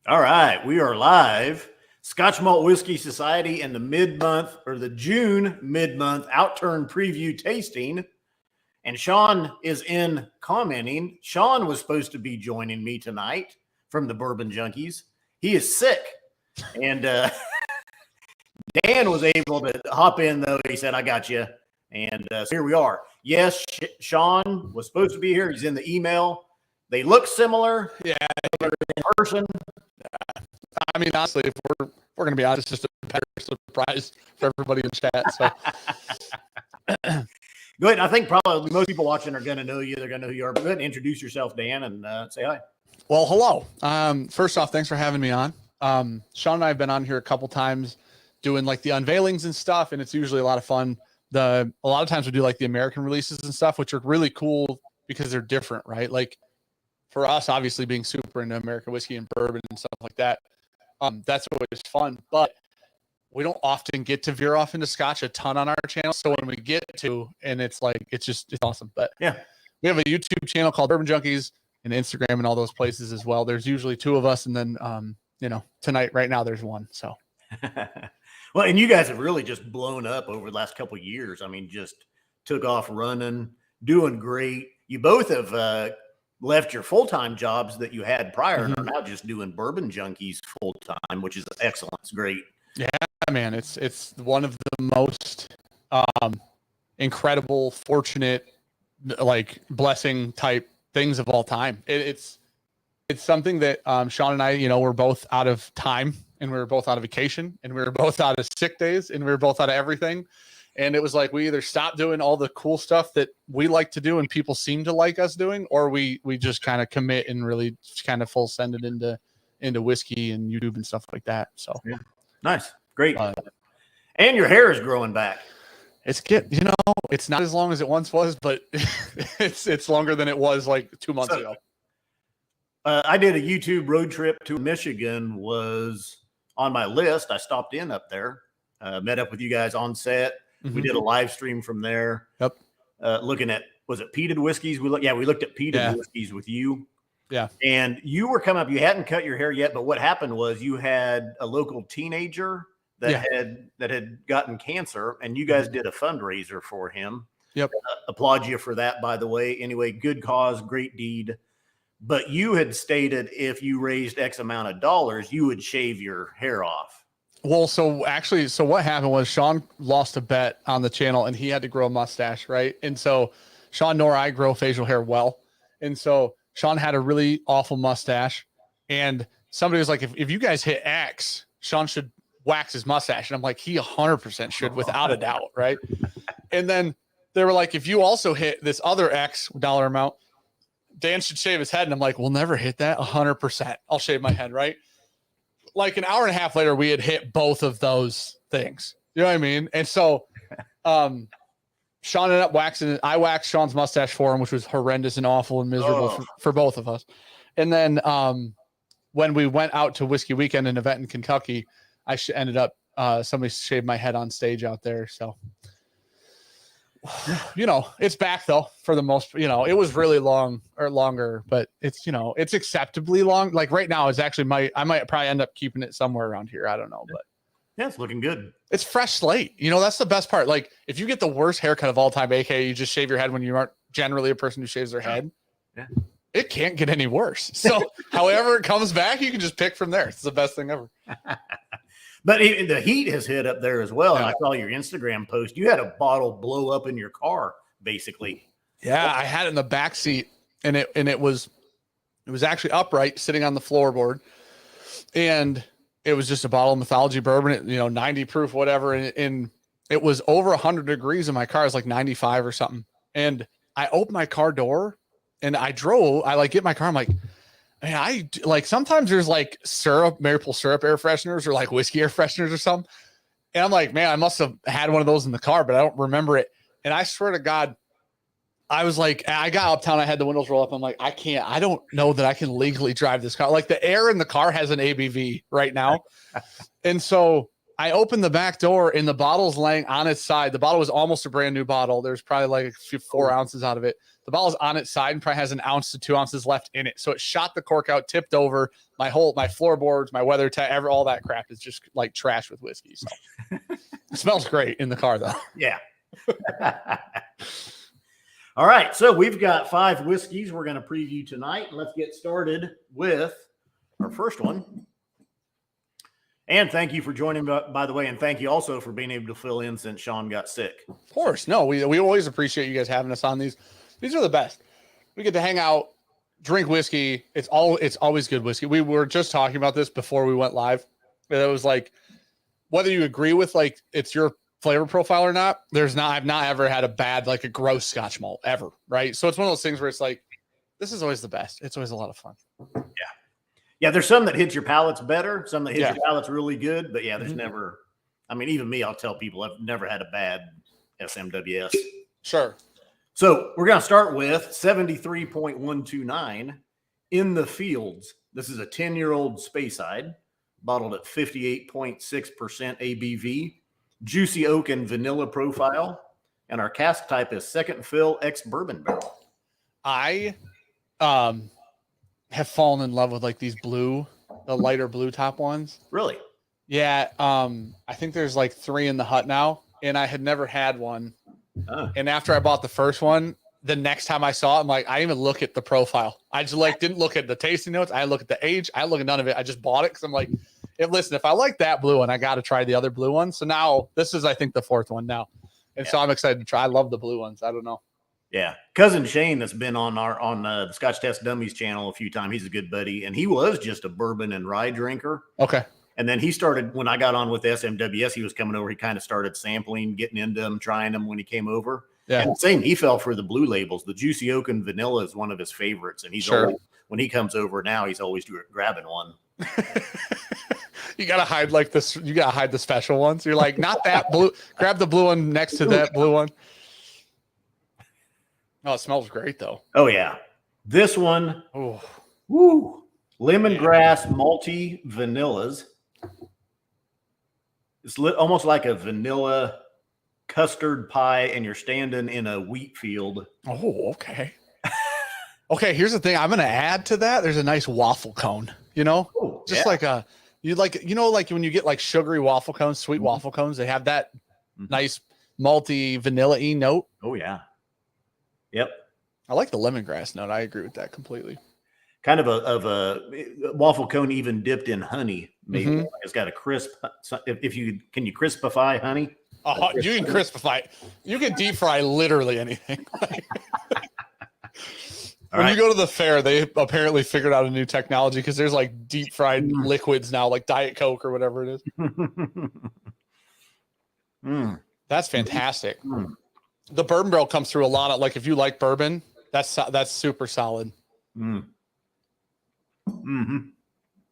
All right, we are live. Scotch Malt Whiskey Society and the mid-month or the June mid-month outturn preview tasting. And Sean is in commenting. Sean was supposed to be joining me tonight from the Bourbon Junkies. He is sick. And Dan was able to hop in, though. He said, I got you. And so here we are. Yes, Sean was supposed to be here. He's in the email. They look similar. Yeah. In person. I mean, honestly, if we're going to be honest, it's just a better surprise for everybody in chat. So, go ahead. I think probably most people watching are going to know you. They're going to know who you are. But go ahead and introduce yourself, Dan, and say hi. Well, hello. First off, thanks for having me on. Sean and I have been on here a couple times doing like the unveilings and stuff, and it's usually a lot of fun. A lot of times we do like the American releases and stuff, which are really cool because they're different, right? Like for us, obviously being super into American whiskey and bourbon and stuff like that. That's always fun, but we don't often get to veer off into Scotch a ton on our channel. So when we get to, and it's awesome. But yeah, we have a YouTube channel called Bourbon Junkies and Instagram and all those places as well. There's usually two of us. And then, tonight, right now, there's one. So, well, and you guys have really just blown up over the last couple of years. I mean, just took off running, doing great. You both have, left your full-time jobs that you had prior and are now just doing Bourbon Junkies full-time, which is excellent. It's great. Yeah, man. It's one of the most incredible, fortunate, like blessing type things of all time. It's something that Sean and I, we're both out of time and we were both out of vacation and we were both out of sick days and we were both out of everything. And it was like, we either stopped doing all the cool stuff that we like to do and people seem to like us doing, or we just kind of commit and really kind of full send it into whiskey and YouTube and stuff like that. So yeah. Nice. Great. And your hair is growing back. It's it's not as long as it once was, but it's longer than it was like 2 months ago. I did a YouTube road trip to Michigan, was on my list. I stopped in up there, met up with you guys on set. We did a live stream from there. Yep. Looking at, was it peated whiskeys? We looked at peated whiskeys with you. Yeah. And you were coming up, you hadn't cut your hair yet, but what happened was you had a local teenager that had gotten cancer, and you guys did a fundraiser for him. Yep. Applaud you for that, by the way. Anyway, good cause, great deed. But you had stated if you raised X amount of dollars, you would shave your hair off. Well, so what happened was Sean lost a bet on the channel and he had to grow a mustache, right? And so Sean nor I grow facial hair well. And so Sean had a really awful mustache. And somebody was like, if you guys hit X, Sean should wax his mustache. And I'm like, he 100% should, without a doubt, right? And then they were like, if you also hit this other X dollar amount, Dan should shave his head. And I'm like, we'll never hit that. 100%. I'll shave my head, right? Like an hour and a half later, we had hit both of those things. You know what I mean? And so Sean ended up waxing it. I waxed Sean's mustache for him, which was horrendous and awful and miserable for both of us. And then when we went out to Whiskey Weekend, an event in Kentucky, I ended up somebody shaved my head on stage out there. So, it's back though for the most, it was really long or longer, but it's acceptably long. Like right now is actually I might probably end up keeping it somewhere around here. I don't know, but yeah, it's looking good. It's fresh slate. That's the best part. Like if you get the worst haircut of all time, aka you just shave your head when you aren't generally a person who shaves their head. Yeah. It can't get any worse. So however it comes back, you can just pick from there. It's the best thing ever. But the heat has hit up there as well. Yeah. And I saw your Instagram post. You had a bottle blow up in your car, basically. Yeah, I had it in the back seat, and it was actually upright, sitting on the floorboard, and it was just a bottle of Mythology bourbon, 90 proof, whatever, and it was over 100 degrees in my car. It was like 95 or something, and I opened my car door, and I get my car. I'm like, man, sometimes there's like maple syrup air fresheners or like whiskey air fresheners or something. And I'm like, man, I must have had one of those in the car, but I don't remember it. And I swear to God, I was like, I got uptown, I had the windows roll up. I'm like, I don't know that I can legally drive this car. Like the air in the car has an ABV right now. And so I opened the back door and the bottle's laying on its side. The bottle was almost a brand new bottle. There's probably like a few 4 ounces out of it. The bottle's on its side and probably has 1 ounce to 2 ounces left in it. So it shot the cork out, tipped over. My floorboards, my weather tech, all that crap is just like trash with whiskey. So it smells great in the car though. Yeah. All right. So we've got 5 whiskeys we're going to preview tonight. Let's get started with our first one. And thank you for joining, by the way, and thank you also for being able to fill in since Sean got sick. Of course. No, we always appreciate you guys having us on these. These are the best. We get to hang out, drink whiskey. It's always good whiskey. We were just talking about this before we went live. It was like, whether you agree with like it's your flavor profile or not, I've not ever had a bad, like a gross Scotch malt ever. Right. So it's one of those things where it's like, this is always the best. It's always a lot of fun. Yeah. Yeah, there's some that hit your palates better, some that hit your palates really good, but yeah, there's never, I mean, even me, I'll tell people I've never had a bad SMWS. Sure. So we're going to start with 73.129 In the Fields. This is a 10-year-old Speyside, bottled at 58.6% ABV, juicy oak and vanilla profile, and our cask type is second fill ex bourbon barrel. I have fallen in love with like these the lighter blue top ones. Really? Yeah. I think there's like 3 in the hut now, and I had never had one. And after I bought the first one, the next time I saw it, I'm like, I didn't even look at the profile. I just didn't look at the tasting notes. I look at the age. I look at none of it. I just bought it because I'm like, if I like that blue one, I got to try the other blue one. So now this is, I think, the 4th one now. And so I'm excited to try. I love the blue ones. I don't know. Yeah. Cousin Shane that's been on the Scotch Test Dummies channel a few times. He's a good buddy. And he was just a bourbon and rye drinker. Okay. And then he started, when I got on with SMWS, he was coming over. He kind of started sampling, getting into them, trying them when he came over. Yeah. And same, he fell for the blue labels. The juicy oak and vanilla is one of his favorites. And he's always, when he comes over now, he's always grabbing one. You got to hide like this. You got to hide the special ones. You're like, not that blue. Grab the blue one next to that blue one. Oh, it smells great though. Oh yeah. This one, woo, lemongrass malty vanillas. It's almost like a vanilla custard pie, and you're standing in a wheat field. Oh, okay. Okay, here's the thing. I'm going to add to that. There's a nice waffle cone, just like like when you get like sugary waffle cones, sweet waffle cones, they have that nice malty vanilla-y note. Oh yeah. Yep. I like the lemongrass note. I agree with that completely. Kind of a waffle cone even dipped in honey. Maybe it's got a crisp. Can you crispify honey? You can crispify. You can deep fry literally anything. When you go to the fair, they apparently figured out a new technology because there's like deep fried liquids now, like Diet Coke or whatever it is. That's fantastic. The bourbon barrel comes through a lot of, like, if you like bourbon, that's super solid.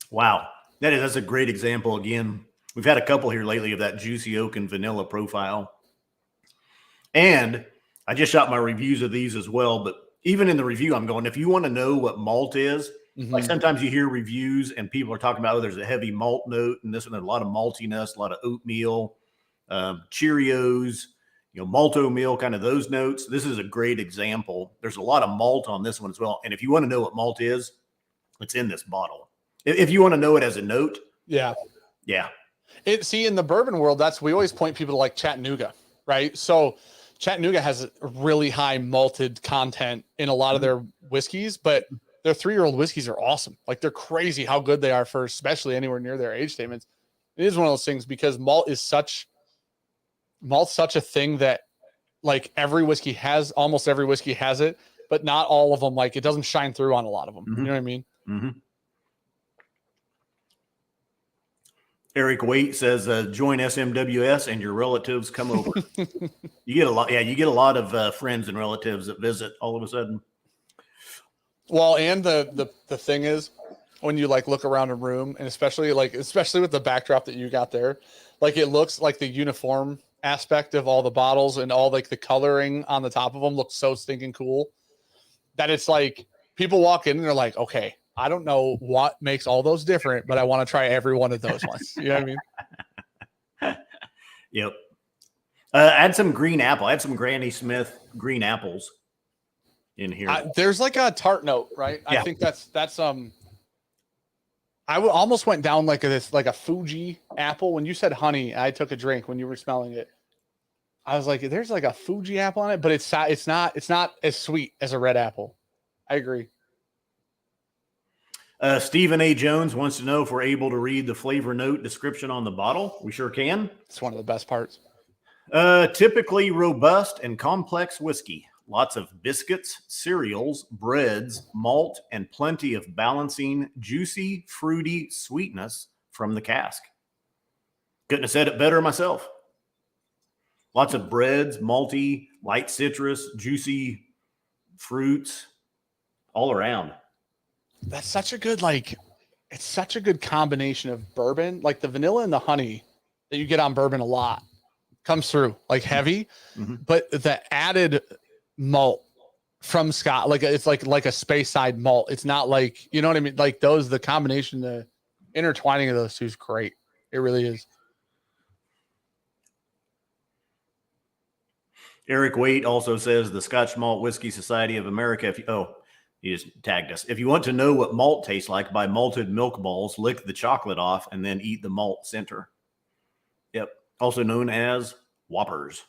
Wow. That's a great example. Again, we've had a couple here lately of that juicy oak and vanilla profile. And I just shot my reviews of these as well. But even in the review, I'm going, if you want to know what malt is, like sometimes you hear reviews and people are talking about, there's a heavy malt note and this one, a lot of maltiness, a lot of oatmeal, Cheerios, malto meal, kind of those notes. This is a great example. There's a lot of malt on this one as well. And if you want to know what malt is, it's in this bottle. If you want to know it as a note. Yeah. In the bourbon world, we always point people to like Chattanooga, right? So Chattanooga has a really high malted content in a lot of their whiskeys, but their 3-year-old whiskeys are awesome. Like they're crazy how good they are for, especially anywhere near their age statements. It is one of those things because malt's such a thing that like almost every whiskey has it, but not all of them. Like it doesn't shine through on a lot of them. You know what I mean? Eric Waite says, join SMWS and your relatives come over. You get a lot. Yeah. You get a lot of friends and relatives that visit all of a sudden. Well, and the thing is when you like look around a room and especially with the backdrop that you got there, like it looks like the uniform aspect of all the bottles and all like the coloring on the top of them looks so stinking cool that it's like people walk in and they're like, okay, I don't know what makes all those different, but I want to try every one of those ones. You know what I mean? Yep. Add some green apple. Add some Granny Smith green apples in here. There's like a tart note, right? Yeah. I think that's almost went down like a Fuji apple. When you said honey, I took a drink when you were smelling it. I was like, there's like a Fuji apple on it, but it's not as sweet as a red apple. I agree. Stephen A. Jones wants to know if we're able to read the flavor note description on the bottle. We sure can. It's one of the best parts. Typically robust and complex whiskey. Lots of biscuits, cereals, breads, malt, and plenty of balancing, juicy, fruity sweetness from the cask. Couldn't have said it better myself. Lots of breads, malty, light citrus, juicy fruits all around. That's such a good, it's such a good combination of bourbon. Like the vanilla and the honey that you get on bourbon a lot comes through like heavy, but the added malt from Scott, it's like a space side malt. It's not like, you know what I mean? Like the combination, the intertwining of those two is great. It really is. Eric Waite also says the Scotch Malt Whiskey Society of America. He just tagged us. If you want to know what malt tastes like, buy malted milk balls, lick the chocolate off, and then eat the malt center. Yep. Also known as Whoppers.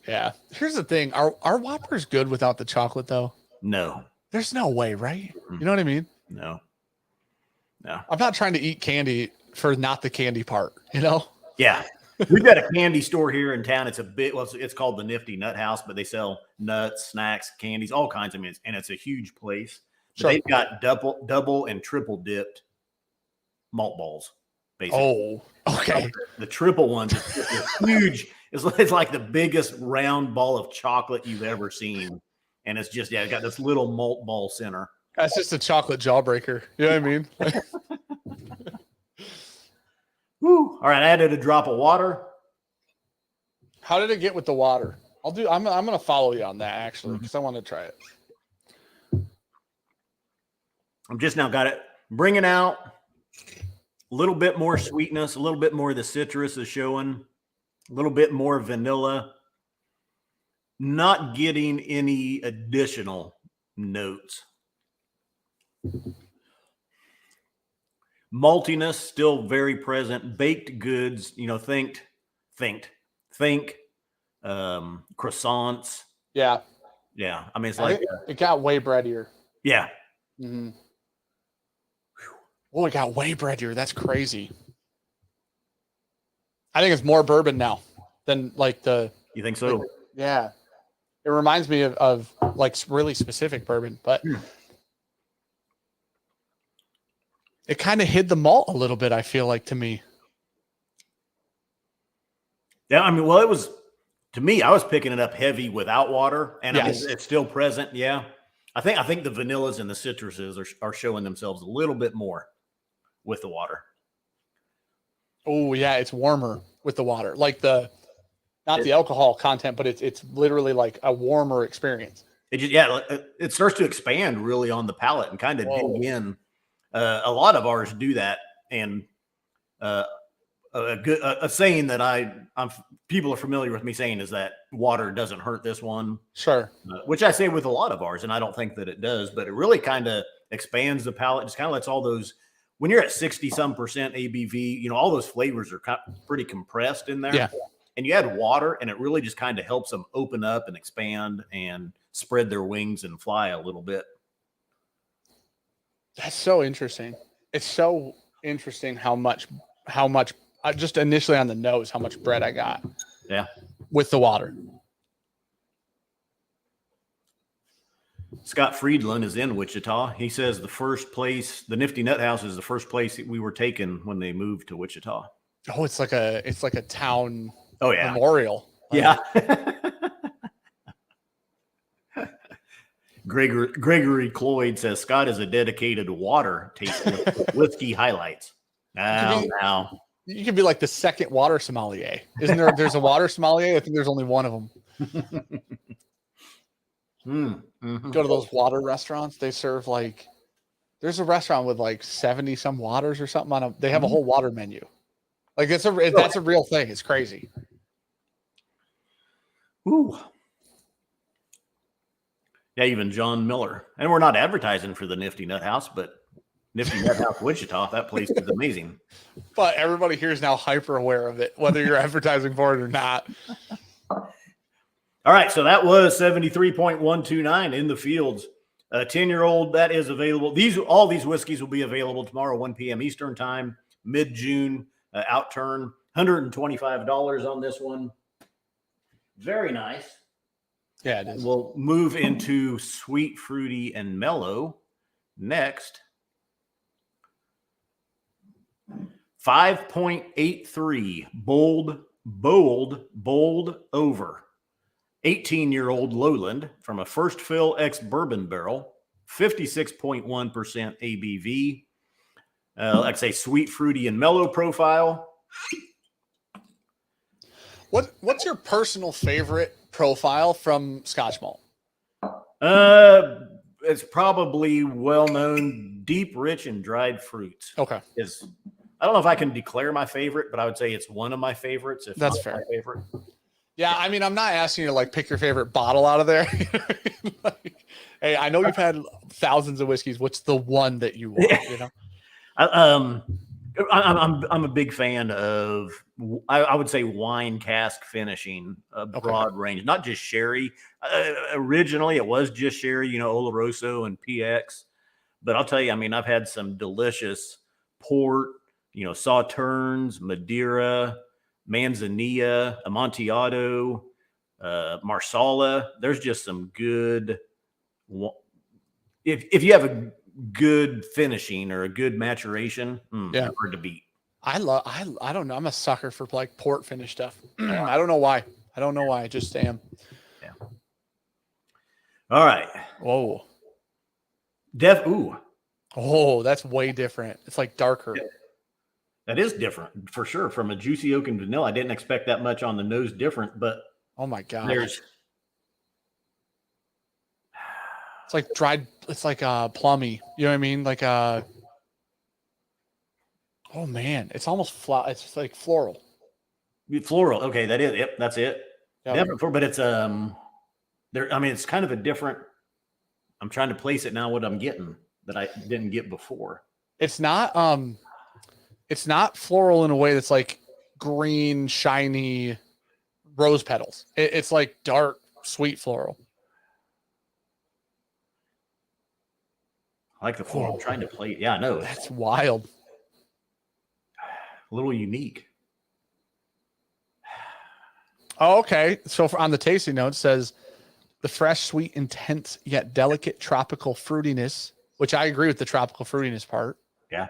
Yeah. Here's the thing. Are Whoppers good without the chocolate though? No. There's no way, right? You know what I mean? No. I'm not trying to eat candy for not the candy part, you know? Yeah. We've got a candy store here in town. It's it's called the Nifty Nut House, but they sell nuts, snacks, candies, all kinds of things, and it's a huge place. Sure. They've got double and triple dipped malt balls, basically. Oh, okay. The triple ones is huge. It's like the biggest round ball of chocolate you've ever seen. And it's just, it's got this little malt ball center. That's just a chocolate jawbreaker. You know what I mean? Woo. All right, I added a drop of water. How did it get with the water? I'm going to follow you on that, actually, because I want to try it. I'm just now got it. Bringing out a little bit more sweetness, a little bit more of the citrus is showing, a little bit more vanilla. Not getting any additional notes. Maltiness still very present. Baked goods, think croissants. Yeah. I mean, it's like it got way breadier. Yeah. Mm-hmm. Oh, it got way breadier. That's crazy. I think it's more bourbon now than like the. You think so? Yeah. It reminds me of like really specific bourbon, but it kind of hid the malt a little bit, I feel like, to me. Yeah, I mean, well, it was, to me, I was picking it up heavy without water, and yes. I mean, it's still present. Yeah. I think the vanillas and the citruses are showing themselves a little bit more with the water. Oh, yeah, it's warmer with the water. Like not the alcohol content, but it's literally like a warmer experience. It starts to expand really on the palate and kind of dig in. A lot of ours do that, and a saying that people are familiar with me saying is that water doesn't hurt this one. Sure. Which I say with a lot of ours, and I don't think that it does, but it really kind of expands the palate. Just kind of lets all those, when you're at 60-some% ABV, all those flavors are pretty compressed in there. Yeah. And you add water, and it really just kind of helps them open up and expand and spread their wings and fly a little bit. That's so interesting. It's so interesting how much just initially on the nose, how much bread I got. Yeah. With the water. Scott Friedland is in Wichita. He says the Nifty Nut House is the first place we were taken when they moved to Wichita. Oh, it's like a town memorial. Yeah. Gregory Cloyd says Scott is a dedicated water tasting whiskey highlights. Now. You could be like the second water sommelier. Isn't there? There's a water sommelier. I think there's only one of them. Go to those water restaurants. They serve there's a restaurant with 70 some waters or something on they have a whole water menu. Like that's a real thing. It's crazy. Ooh. Yeah, even John Miller. And we're not advertising for the Nifty Nut House, but Nifty Nut House Wichita, that place is amazing. But everybody here is now hyper aware of it, whether you're advertising for it or not. All right, so that was 73.129 in the fields. 10-year-old, that is available. All these whiskeys will be available tomorrow, 1 p.m. Eastern time, mid-June, outturn. $125 on this one. Very nice. Yeah, it is. We'll move into sweet, fruity, and mellow next. 5.83 bold over. 18-year-old Lowland from a first fill ex-bourbon barrel, 56.1% ABV. Like I say, sweet, fruity, and mellow profile. What's your personal favorite profile from Scotch malt? It's probably well-known, deep, rich, and dried fruits. Okay. I don't know if I can declare my favorite, but I would say it's one of my favorites. If that's not fair. My favorite. Yeah, I mean, I'm not asking you to like pick your favorite bottle out of there. Like, hey, I know you've had thousands of whiskeys. What's the one that you want? You know, I'm a big fan of I would say wine cask finishing, a broad range, not just sherry. Originally, it was just sherry, Oloroso and PX. But I'll tell you, I mean, I've had some delicious port, Sauternes, Madeira, Manzanilla, Amontillado, Marsala. There's just some good. If you have a good finishing or a good maturation, hard to beat. I don't know. I'm a sucker for like port finish stuff. I don't know why. I just am. Yeah. All right. Whoa. Ooh. Oh, that's way different. It's like darker. Yeah. That is different for sure. From a juicy oak and vanilla, I didn't expect that much on the nose different, but oh my god, it's like dried. It's like plummy. You know what I mean? Like oh man, it's almost it's like floral. Floral. Okay, that is. Yep, that's it. Yep. But it's there. I mean, it's kind of a different. I'm trying to place it now. What I'm getting that I didn't get before. It's not floral in a way that's like green, shiny rose petals. It's like dark, sweet floral. I like the floral. I'm trying to play. Yeah, I know. That's wild. A little unique. Oh, okay. So on the tasting note, it says the fresh, sweet, intense, yet delicate tropical fruitiness, which I agree with the tropical fruitiness part. Yeah.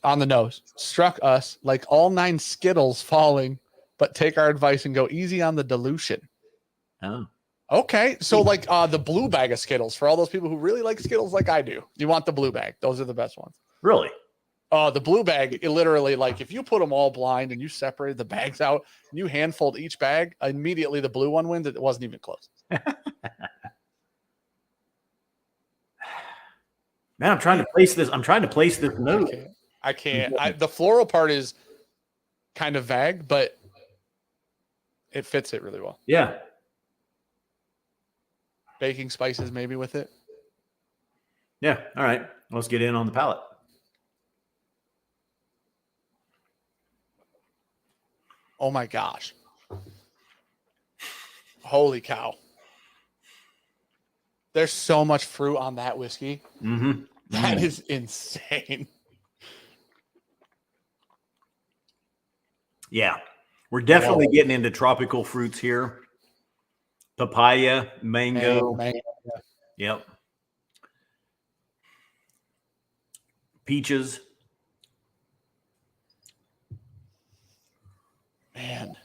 On the nose, struck us like all 9 Skittles falling, but take our advice and go easy on the dilution. Oh. Okay. So like the blue bag of Skittles, for all those people who really like Skittles like I do, you want the blue bag. Those are the best ones. Really? The blue bag, it literally, like if you put them all blind and you separated the bags out and you hand fold each bag, immediately the blue one wins. It wasn't even close. Man, I'm trying to place this. note. I can't. The floral part is kind of vague, but it fits it really well. Yeah. Baking spices maybe with it. Yeah. All right. Let's get in on the palate. Oh my gosh. Holy cow. There's so much fruit on that whiskey. Mm-hmm. That is insane. Yeah. We're definitely getting into tropical fruits here. Papaya, mango. Mango. Yep. Peaches. Man.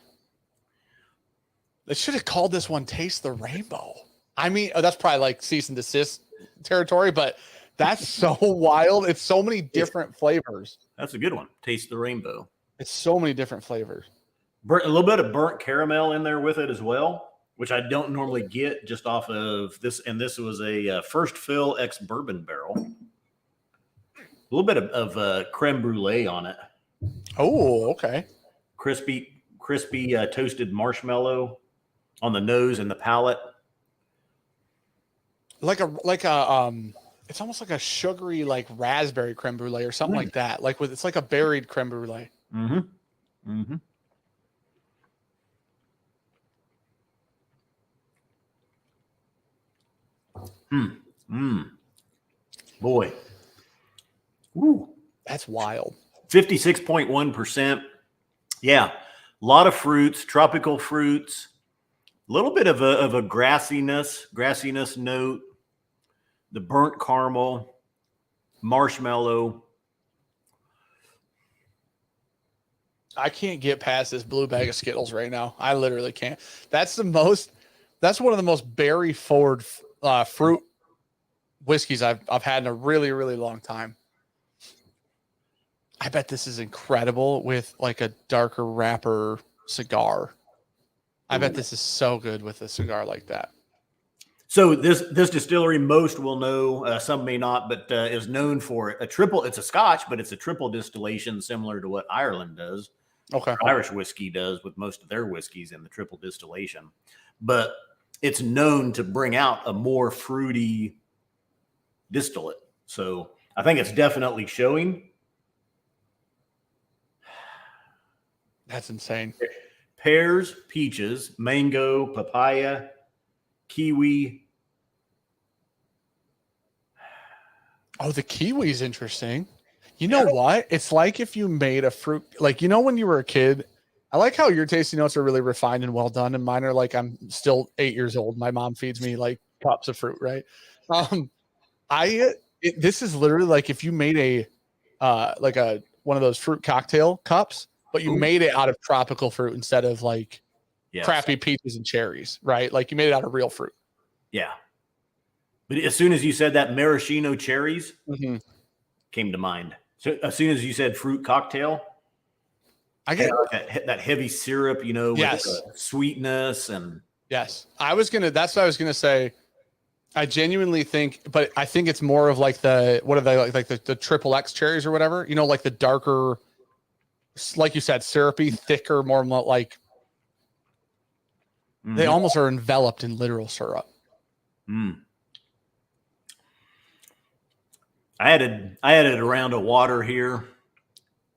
They should have called this one Taste the Rainbow. I mean, that's probably like cease and desist territory, but that's so wild. It's so many different flavors. That's a good one. Taste the Rainbow. It's so many different flavors. A little bit of burnt caramel in there with it as well, which I don't normally get just off of this. And this was a first fill ex-bourbon barrel. A little bit of creme brulee on it. Oh, okay. Crispy toasted marshmallow on the nose and the palate. Like a it's almost like a sugary like raspberry creme brulee or something like that. Like with it's like a berried creme brulee. Mm-hmm. Mm-hmm. Boy. Woo. That's wild. 56.1%. Yeah. A lot of fruits, tropical fruits, a little bit of a grassiness note, the burnt caramel, marshmallow. I can't get past this blue bag of Skittles right now. I literally can't. That's one of the most berry forward fruit whiskeys I've had in a really, really long time. I bet this is incredible with like a darker wrapper cigar. I bet this is so good with a cigar like that. So this distillery, most will know, some may not, but is known for a triple. It's a Scotch, but it's a triple distillation, similar to what Ireland does. Okay. Irish whiskey does with most of their whiskeys in the triple distillation. But it's known to bring out a more fruity distillate. So I think it's definitely showing. That's insane. Pears, peaches, mango, papaya, kiwi. Oh, the kiwi is interesting. You know what? It's like if you made a fruit, like, you know, when you were a kid, I like how your tasty notes are really refined and well done. And mine are like, I'm still 8 years old. My mom feeds me like cups of fruit, right? This is literally like if you made one of those fruit cocktail cups, but you made it out of tropical fruit instead of like crappy peaches and cherries, right? Like you made it out of real fruit. Yeah. But as soon as you said that, maraschino cherries came to mind. So as soon as you said fruit cocktail, I get that heavy syrup, you know, with yes, sweetness and yes. That's what I was gonna say. I genuinely think, but I think it's more of like what are they like the triple X cherries or whatever, you know, like the darker, like you said, syrupy, thicker, more like they almost are enveloped in literal syrup. I added a round of water here,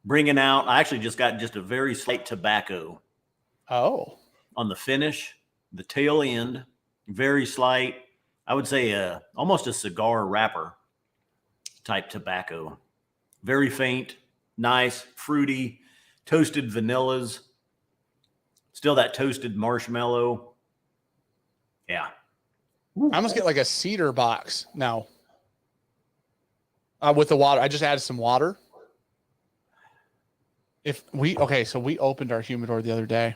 bringing out. I actually just got just a very slight tobacco. Oh, on the finish, the tail end, very slight. I would say almost a cigar wrapper type tobacco. Very faint, nice, fruity, toasted vanillas. Still that toasted marshmallow. Yeah. I almost get like a cedar box now. With the water, I just added some water. So we opened our humidor the other day,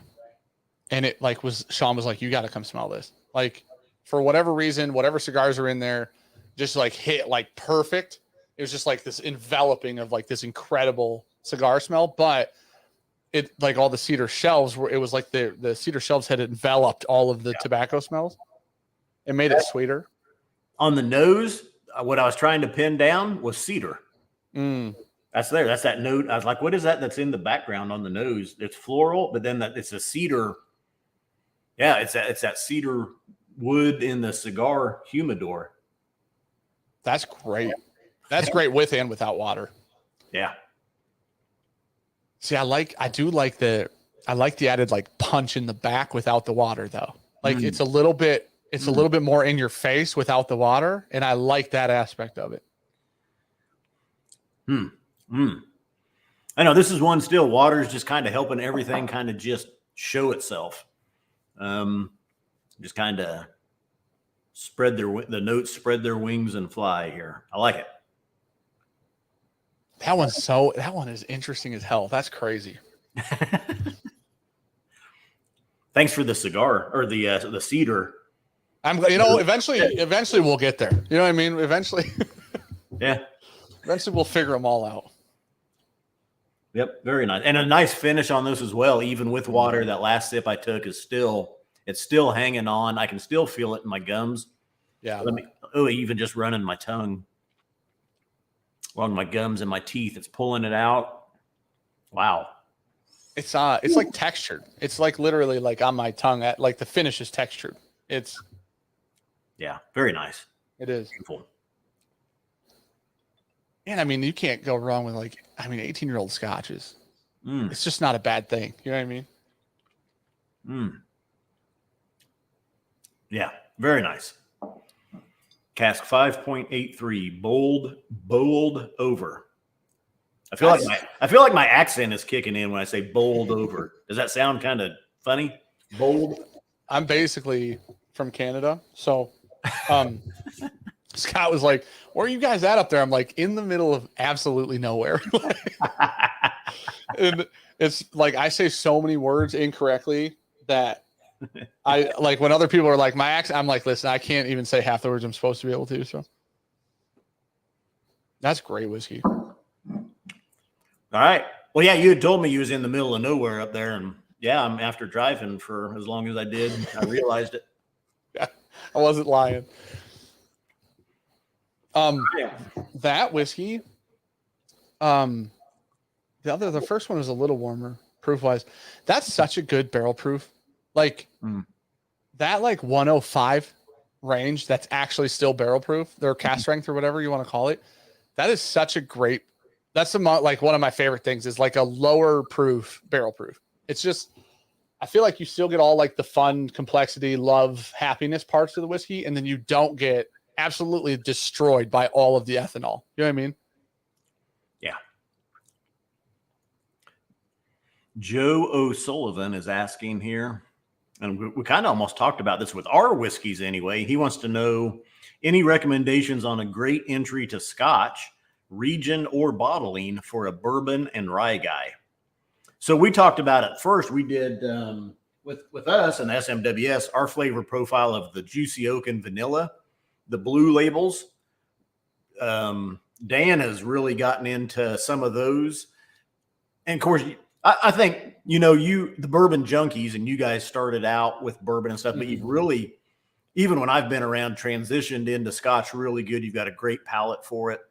and it like Sean was like, "You got to come smell this." Like, for whatever reason, whatever cigars are in there, just like hit like perfect. It was just like this enveloping of like this incredible cigar smell, but it like all the cedar shelves it was like the cedar shelves had enveloped all of the tobacco smells. It made it sweeter. On the nose, what I was trying to pin down was cedar. That's there. That's that note. I was like, what is that that's in the background on the nose? It's floral, but then it's a cedar. Yeah, it's that cedar wood in the cigar humidor. That's great. That's great with and without water. Yeah. See, I do like the added like punch in the back without the water though. Like it's a little bit more in your face without the water, and I like that aspect of it. I know this is one still. Water's just kind of helping everything kind of just show itself. Just kind of the notes spread their wings and fly here. I like it. That one is interesting as hell. That's crazy. Thanks for the cigar or the cedar. Eventually we'll get there. You know what I mean? Eventually. Yeah. Eventually we'll figure them all out. Yep. Very nice. And a nice finish on this as well. Even with water, that last sip I took is still hanging on. I can still feel it in my gums. Yeah. Even just running my tongue along my gums and my teeth. It's pulling it out. Wow. It's like textured. It's like literally like on my tongue. At like the finish is textured. Yeah, very nice. It is Beautiful. And I mean, you can't go wrong with 18-year-old scotches. It's just not a bad thing. You know what I mean? Yeah, very nice. Cask 5.83, bowled over. I feel like my accent is kicking in when I say bowled over. Does that sound kind of funny? Bold. I'm basically from Canada, so Scott was like, "Where are you guys at up there?" I'm like, "In the middle of absolutely nowhere." And it's like I say so many words incorrectly that I like when other people are like my accent. I'm like, listen, I can't even say half the words I'm supposed to be able to. So that's great whiskey. All right. Well, yeah, you had told me you was in the middle of nowhere up there, and yeah, I'm after driving for as long as I did, I realized it. Yeah, I wasn't lying. That whiskey, the first one was a little warmer proof wise. That's such a good barrel proof. Like that, like 105 range. That's actually still barrel proof. Their cast strength or whatever you want to call it. That is such a great. That's like one of my favorite things is like a lower proof barrel proof. It's just, I feel like you still get all like the fun, complexity, love, happiness parts of the whiskey, and then you don't get absolutely destroyed by all of the ethanol. You know what I mean? Yeah. Joe O'Sullivan is asking here, and we kind of almost talked about this with our whiskeys anyway. He wants to know any recommendations on a great entry to Scotch, region or bottling for a bourbon and rye guy. So we talked about it first. We did with us and SMWS, our flavor profile of the juicy oak and vanilla, the blue labels. Dan has really gotten into some of those. And of course, I think, the bourbon junkies and you guys started out with bourbon and stuff, but you've really, even when I've been around, transitioned into Scotch really good. You've got a great palate for it.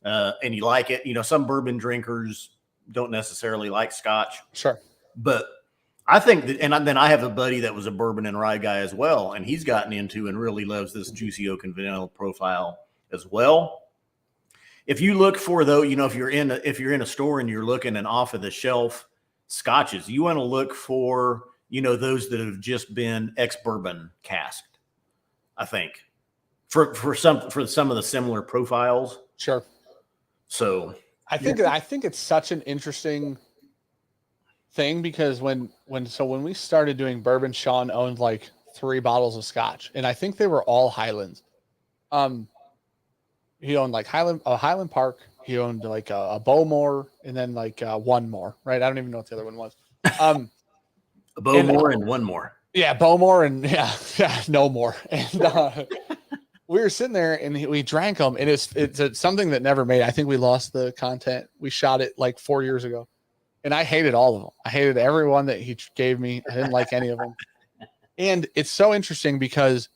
And you like it. Some bourbon drinkers don't necessarily like Scotch. Sure. But I think that, and then I have a buddy that was a bourbon and rye guy as well, and he's gotten into and really loves this juicy oak and vanilla profile as well. If you look for though, if you're in a store and you're looking and off of the shelf Scotches, you want to look for, those that have just been ex-bourbon casked, I think. For some of the similar profiles. Sure. So I think it's such an interesting thing because when we started doing bourbon, Sean owned like 3 bottles of Scotch, and I think they were all Highlands. He owned like Highland Park. He owned like a Bowmore, and then like one more. Right? I don't even know what the other one was. A Bowmore and one more. Yeah, Bowmore and yeah, no more. And we were sitting there and we drank them, and it's something that never made. I think we lost the content. We shot it like 4 years ago, and I hated all of them. I hated every one that he gave me. I didn't like any of them. And it's so interesting because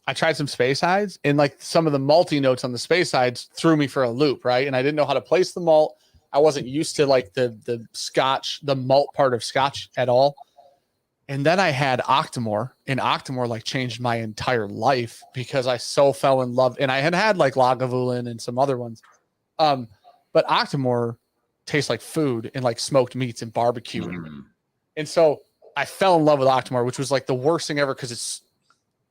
I tried some Space Hides, and like some of the malty notes on the Space Hides threw me for a loop, right? And I didn't know how to place the malt. I wasn't used to like the Scotch, the malt part of Scotch at all. And then I had Octomore, and Octomore like changed my entire life because I so fell in love. And I had like Lagavulin and some other ones. But Octomore tastes like food and like smoked meats and barbecue. And so I fell in love with Octomore, which was like the worst thing ever because it's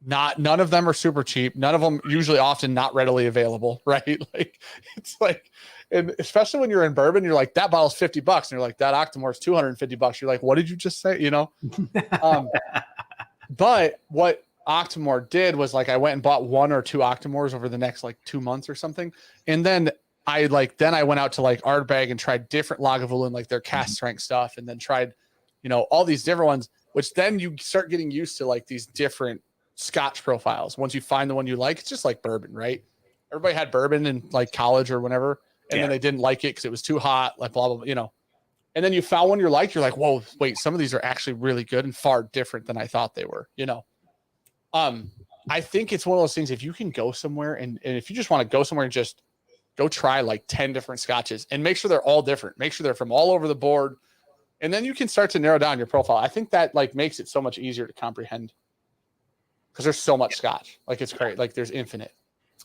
none of them are super cheap. None of them usually often not readily available, right? Like it's like, and especially when you're in bourbon, you're like, that bottle's $50. And you're like, that Octomore is $250. You're like, what did you just say? But what Octomore did was like, I went and bought 1 or 2 Octomores over the next like 2 months or something. And then I went out to like Ardbeg and tried different Lagavulin, like their cast strength stuff. And then tried, all these different ones, which then you start getting used to like these different Scotch profiles. Once you find the one you like, it's just like bourbon, right? Everybody had bourbon in like college or whenever. And then they didn't like it because it was too hot, like blah, blah, blah, And then you found one you're like, whoa, wait, some of these are actually really good and far different than I thought they were, I think it's one of those things, if you can go somewhere and if you just want to go somewhere and just Go try like 10 different scotches and make sure they're all different. Make sure they're from all over the board. And then you can start to narrow down your profile. I think that like makes it so much easier to comprehend because there's so much scotch. Like it's great. Like there's infinite.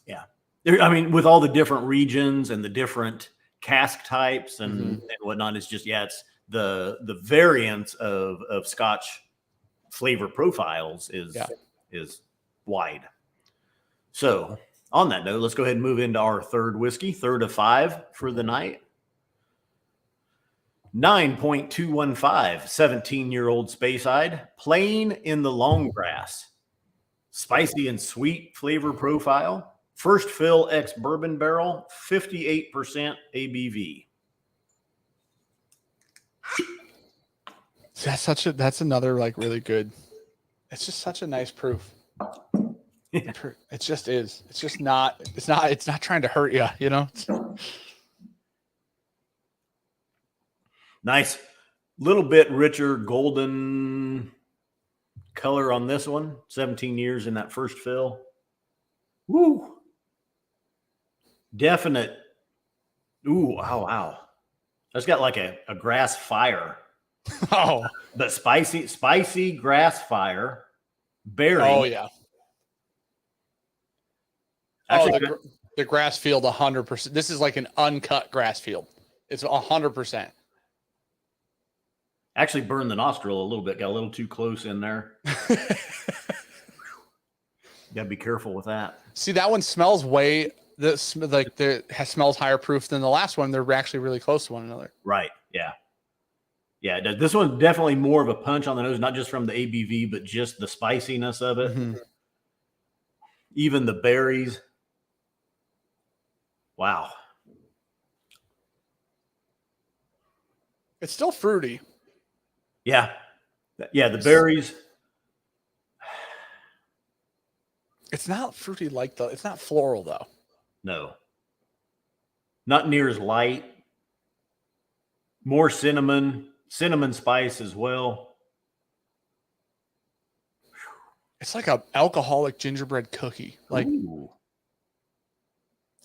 Yeah. I mean, with all the different regions and the different cask types and whatnot, it's just, it's the variance of scotch flavor profiles is wide. So on that note, let's go ahead and move into our third whiskey, third of 5 for the night. 9.215, 17-year-old Speyside, plain in the long grass. Spicy and sweet flavor profile. First fill ex bourbon barrel, 58% ABV. That's another like really good. It's just such a nice proof. Yeah. It just is. It's not trying to hurt you, you know? Nice. Little bit richer golden color on this one. 17 years in that first fill. Woo. Definite. Ooh, wow. That's got like a grass fire. Oh. But spicy grass fire. Berry. Oh, yeah. Actually, the grass field, 100%. This is like an uncut grass field. It's 100%. Actually burned the nostril a little bit. Got a little too close in there. Got to be careful with that. See, that one smells smells higher proof than the last one. They're actually really close to one another. Right. Yeah. Yeah. It does. This one's definitely more of a punch on the nose, not just from the ABV, but just the spiciness of it. Mm-hmm. Even the berries. Wow. It's still fruity. Yeah. Yeah. The berries. It's not fruity it's not floral though. No. Not near as light. More cinnamon spice as well. It's like an alcoholic gingerbread cookie. Like,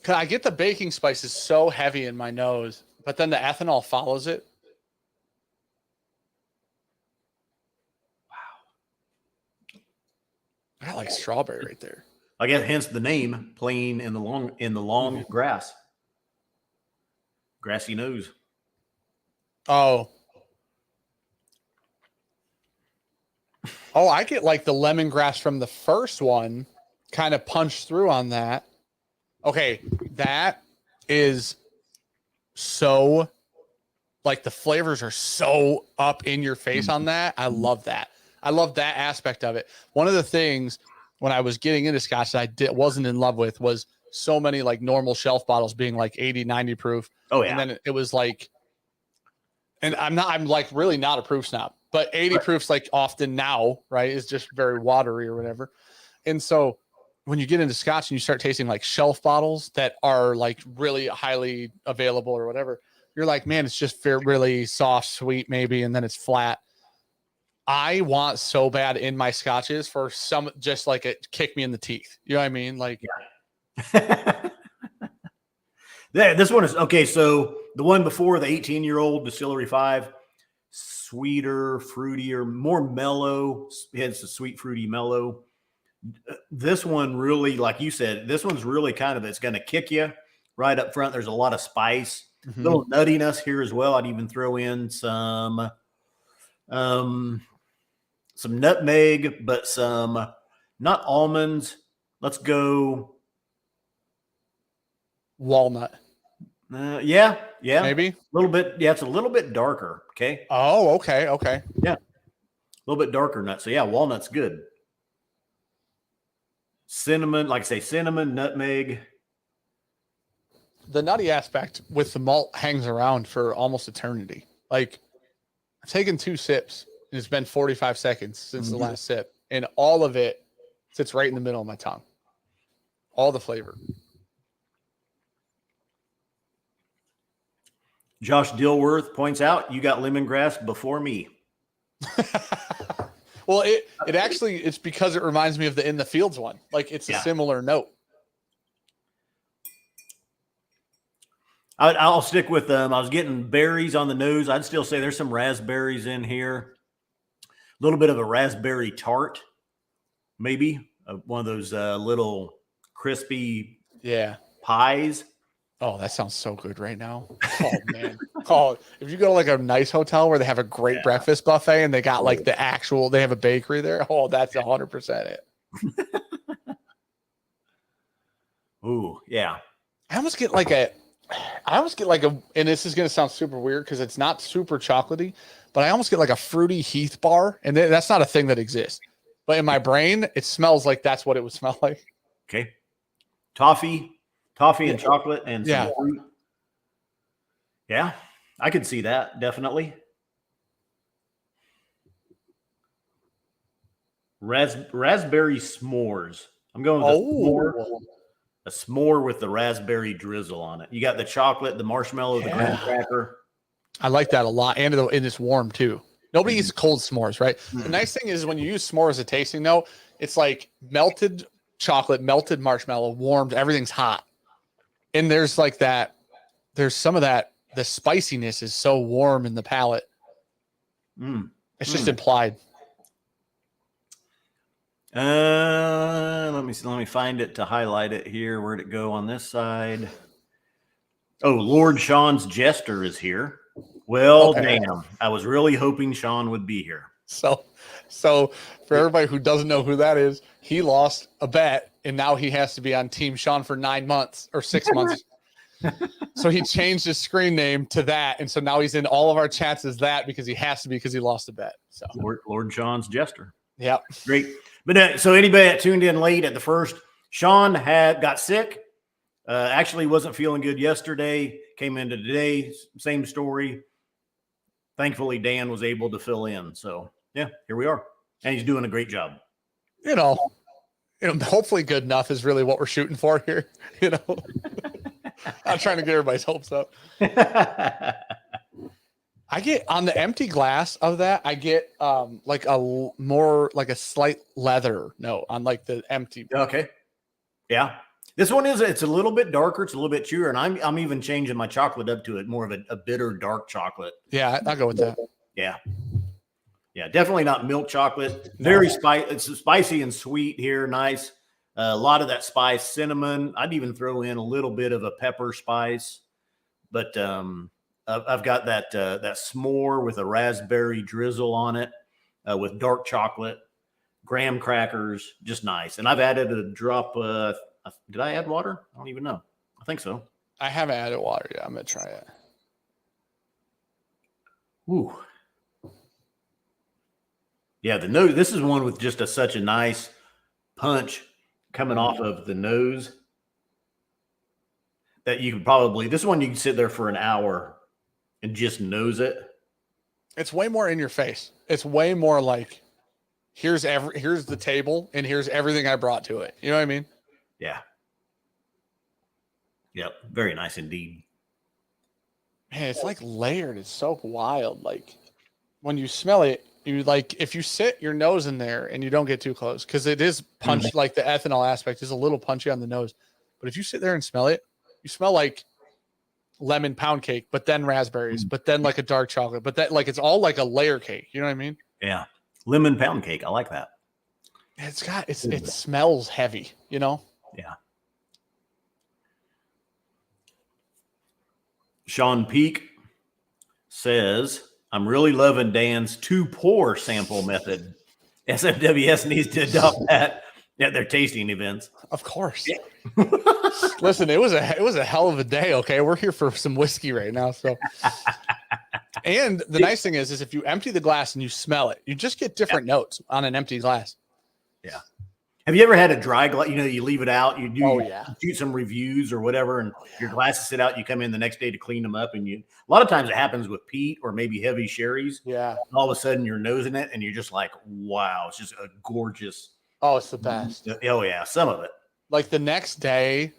cause I get the baking spices so heavy in my nose, but then the ethanol follows it. Wow. I got like strawberry right there. I guess hence the name, plain in the long grass. Grassy nose. Oh, I get like the lemongrass from the first one kind of punched through on that. Okay, that is so like the flavors are so up in your face on that. I love that. I love that aspect of it. One of the things when I was getting into scotch that wasn't in love with was so many like normal shelf bottles being like 80, 90 proof. Oh yeah. And then it was like, and I'm like really not a proof snob, but 80 proofs like often now, right, is just very watery or whatever. And so when you get into scotch and you start tasting like shelf bottles that are like really highly available or whatever, you're like, man, it's just really soft, sweet maybe, and then it's flat. I want so bad in my scotches for some just like it kick me in the teeth. You know what I mean? Like, yeah. This one is okay. So the one before, the 18-year-old Distillery 5, sweeter, fruitier, more mellow. It's a sweet, fruity, mellow. This one really, like you said, this one's really it's going to kick you right up front. There's a lot of spice, little nuttiness here as well. I'd even throw in some nutmeg, but some not almonds. Let's go walnut. Yeah, maybe a little bit. Yeah, it's a little bit darker. Okay. Oh, okay. Yeah, a little bit darker nut. So yeah, walnut's good. Cinnamon, like I say, cinnamon, nutmeg. The nutty aspect with the malt hangs around for almost eternity. Like I've taken 2 sips and it's been 45 seconds since the last sip, and all of it sits right in the middle of my tongue. All the flavor. Josh Dilworth points out you got lemongrass before me. Well, it's because it reminds me of the In the Fields one. Like it's a similar note. I'll stick with them. I was getting berries on the nose. I'd still say there's some raspberries in here. A little bit of a raspberry tart, maybe one of those little crispy pies. Oh, that sounds so good right now. Oh man. Oh, if you go to like a nice hotel where they have a great breakfast buffet and they got like they have a bakery there. Oh, that's 100% it. Ooh, yeah. I almost get like a, and this is going to sound super weird because it's not super chocolatey, but I almost get like a fruity Heath bar. And that's not a thing that exists. But in my brain, it smells like that's what it would smell like. Okay. Toffee and chocolate and some fruit. Yeah, I could see that, definitely. Raspberry s'mores. I'm going with a s'more with the raspberry drizzle on it. You got the chocolate, the marshmallow, the graham cracker. I like that a lot. And it's warm too. Nobody eats cold s'mores, right? The nice thing is when you use s'more as a tasting note, it's like melted chocolate, melted marshmallow, warmed, everything's hot. And there's like that, there's some of that, the spiciness is so warm in the palate. It's just implied. Let me find it to highlight it here. Where'd it go on this side? Oh, Lord Sean's Jester is here. Well, damn. I was really hoping Sean would be here. So for everybody who doesn't know who that is, he lost a bet and now he has to be on Team Sean for 9 months or 6 months. So he changed his screen name to that. And so now he's in all of our chats as that because he has to be because he lost a bet. So Lord Sean's Jester. Yeah. Great. But so anybody that tuned in late at the first, Sean got sick. Actually wasn't feeling good yesterday. Came into today, same story. Thankfully, Dan was able to fill in. So yeah, here we are. And he's doing a great job. You know, hopefully good enough is really what we're shooting for here. I'm trying to get everybody's hopes up. I get on the empty glass of that, I get like a slight leather note on like the empty. Okay. Yeah. This one it's a little bit darker. It's a little bit chewier. And I'm even changing my chocolate up to it more of a bitter, dark chocolate. Yeah, I'll go with that. Yeah. Yeah. Definitely not milk chocolate. Very spicy. It's spicy and sweet here. Nice. A lot of that spice, cinnamon. I'd even throw in a little bit of a pepper spice, but I've got that s'more with a raspberry drizzle on it, with dark chocolate, graham crackers, just nice. And I've added a drop. Did I add water? I don't even know. I think so. I haven't added water yet. I'm gonna try it. Ooh. Yeah, the nose. This is one with just such a nice punch coming off of the nose that you could probably, this one you can sit there for an hour and just nose it. It's way more in your face. It's way more like, here's the table and here's everything I brought to it. You know what I mean? Yeah. Yep. Very nice indeed. Man, it's like layered. It's so wild. Like when you smell it, you like, if you sit your nose in there and you don't get too close, because it is punched, like the ethanol aspect is a little punchy on the nose. But if you sit there and smell it, you smell like lemon pound cake, but then raspberries, but then like a dark chocolate, but that like it's all like a layer cake. You know what I mean? Yeah. Lemon pound cake. I like that. It smells heavy, you know? Yeah. Sean Peak says, I'm really loving Dan's too poor sample method. SFWS needs to adopt that at their tasting events. Of course. Yeah. Listen, it was a hell of a day. Okay. We're here for some whiskey right now. So, and the nice thing is if you empty the glass and you smell it, you just get different notes on an empty glass. Yeah. Have you ever had a dry glass? You know, you leave it out, you do some reviews or whatever, and your glasses sit out. You come in the next day to clean them up, and a lot of times it happens with peat or maybe heavy sherries. Yeah. And all of a sudden you're nosing it, and you're just like, wow, it's just a gorgeous. Oh, it's the best. Oh yeah, some of it. Like the next day,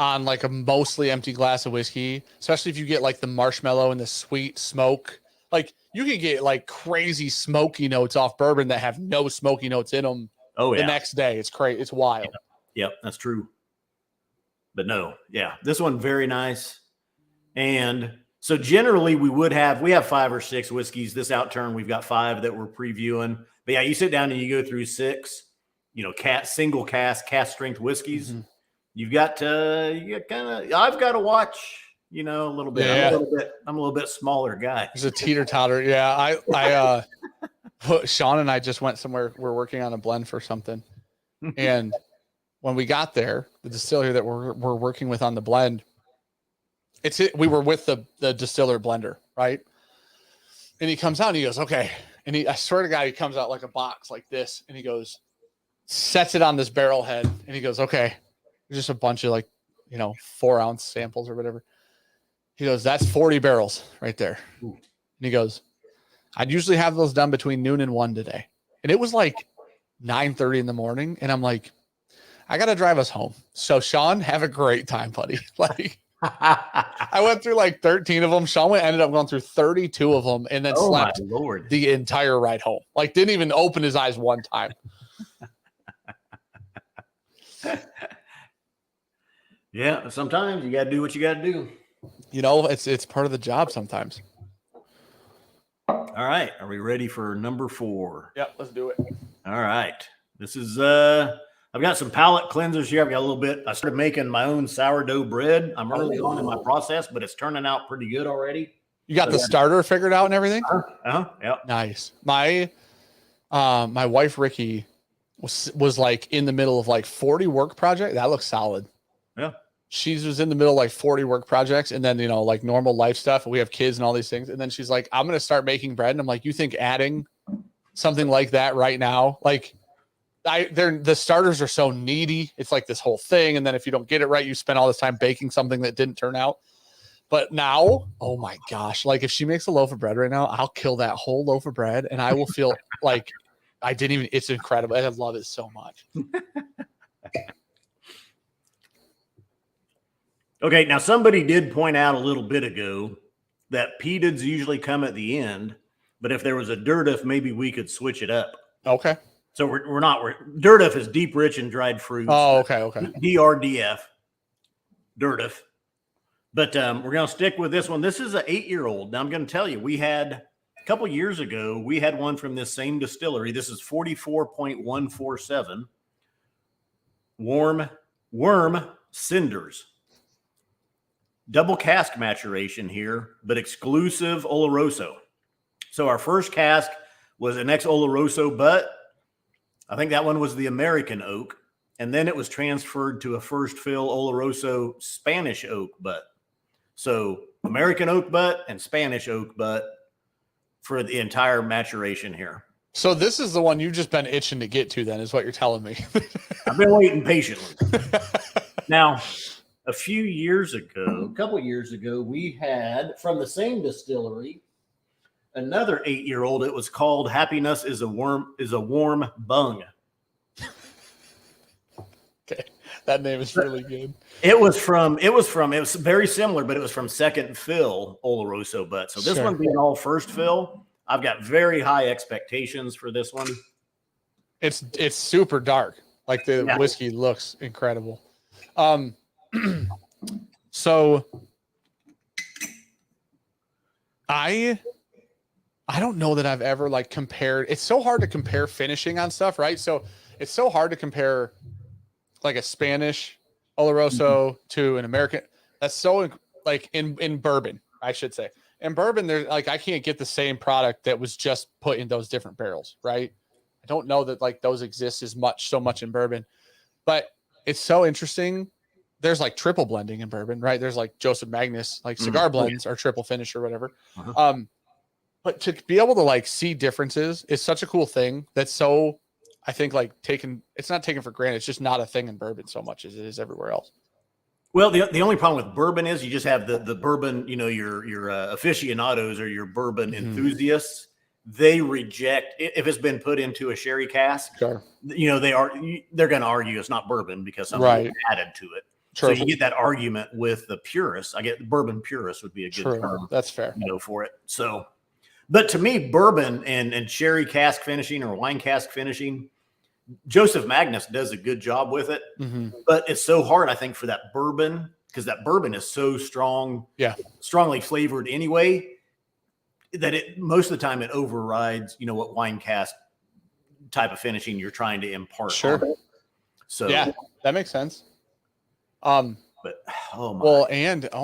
on like a mostly empty glass of whiskey, especially if you get like the marshmallow and the sweet smoke, like you can get like crazy smoky notes off bourbon that have no smoky notes in them. Oh yeah. The next day, it's crazy. It's wild. Yep, that's true. But no, yeah, this one very nice. And so generally we have 5 or 6 whiskeys. This outturn, we've got 5 that we're previewing. But yeah, you sit down and you go through 6, single cast strength whiskeys. Mm-hmm. You've got I've got to watch, a little bit. Yeah. I'm a little bit smaller guy. There's a teeter-totter. Yeah. Sean and I just went somewhere. We're working on a blend for something. And when we got there, the distillery that we're working with on the blend, we were with the distiller blender, right? And he comes out and he goes, okay. And I swear to God, he comes out like a box like this. And he goes, sets it on this barrel head. And he goes, okay. There's just a bunch of 4-ounce samples or whatever. He goes, that's 40 barrels right there. Ooh. And he goes, I'd usually have those done between noon and 1 today. And it was like 9:30 in the morning. And I'm like, I got to drive us home. So Sean, have a great time, buddy. I went through 13 of them. Sean ended up going through 32 of them and then slept the entire ride home. Didn't even open his eyes one time. Yeah, sometimes you got to do what you got to do. It's part of the job sometimes. All right, are we ready for number 4? Yeah, let's do it. All right. This is I've got some palate cleansers here. I've got a little bit. I started making my own sourdough bread. I'm early on in my process, but it's turning out pretty good already. You got the starter figured out and everything? Yeah. Nice. My wife Ricky was in the middle of 40 work project. That looks solid. Yeah. She was in the middle of 40 work projects and then normal life stuff. We have kids and all these things. And then she's like, I'm gonna start making bread. And I'm like, you think adding something like that right now? The starters are so needy. It's this whole thing. And then if you don't get it right, you spend all this time baking something that didn't turn out. But now, oh my gosh, if she makes a loaf of bread right now, I'll kill that whole loaf of bread and I will feel like I didn't even, it's incredible. I love it so much. Okay, now somebody did point out a little bit ago that peatids usually come at the end, but if there was a dirtiff, maybe we could switch it up. Okay. So we're not. Dirtiff is deep, rich, and dried fruits. Oh, okay. DRDF, dirtiff. But we're going to stick with this one. This is an 8-year-old. Now I'm going to tell you, a couple years ago, we had one from this same distillery. This is 44.147 worm cinders. Double cask maturation here, but exclusive Oloroso. So our first cask was an ex-Oloroso butt. I think that one was the American oak. And then it was transferred to a first fill Oloroso Spanish oak butt. So American oak butt and Spanish oak butt for the entire maturation here. So this is the one you've just been itching to get to then, is what you're telling me. I've been waiting patiently. Now, a couple years ago, we had from the same distillery another 8-year-old. It was called Happiness is a Warm Bung. Okay, that name is really good. It was very similar, but it was from second fill Oloroso butt. So this one being all first fill, I've got very high expectations for this one. It's super dark. The whiskey looks incredible. So I don't know that I've ever compared. It's so hard to compare finishing on stuff, right? So it's so hard to compare a Spanish Oloroso to an American. That's so in bourbon, I should say. In bourbon, there's I can't get the same product that was just put in those different barrels, right? I don't know that those exist so much in bourbon, but it's so interesting. There's triple blending in bourbon, right? There's Joseph Magnus, cigar blends are triple finish or whatever. Uh-huh. But to be able to see differences is such a cool thing. That's so, I think it's not taken for granted. It's just not a thing in bourbon so much as it is everywhere else. Well, the only problem with bourbon is you just have the bourbon, your aficionados or your bourbon enthusiasts. They reject if it's been put into a sherry cask. Sure. They're going to argue it's not bourbon because something added to it. True. So you get that argument with the purists. I get the bourbon purist would be a good term. That's fair. For it. So, but to me, bourbon and sherry cask finishing or wine cask finishing, Joseph Magnus does a good job with it. Mm-hmm. But it's so hard, I think, for that bourbon because that bourbon is so strong, strongly flavored anyway, that it most of the time it overrides, what wine cask type of finishing you're trying to impart. Sure. So yeah, that makes sense. But oh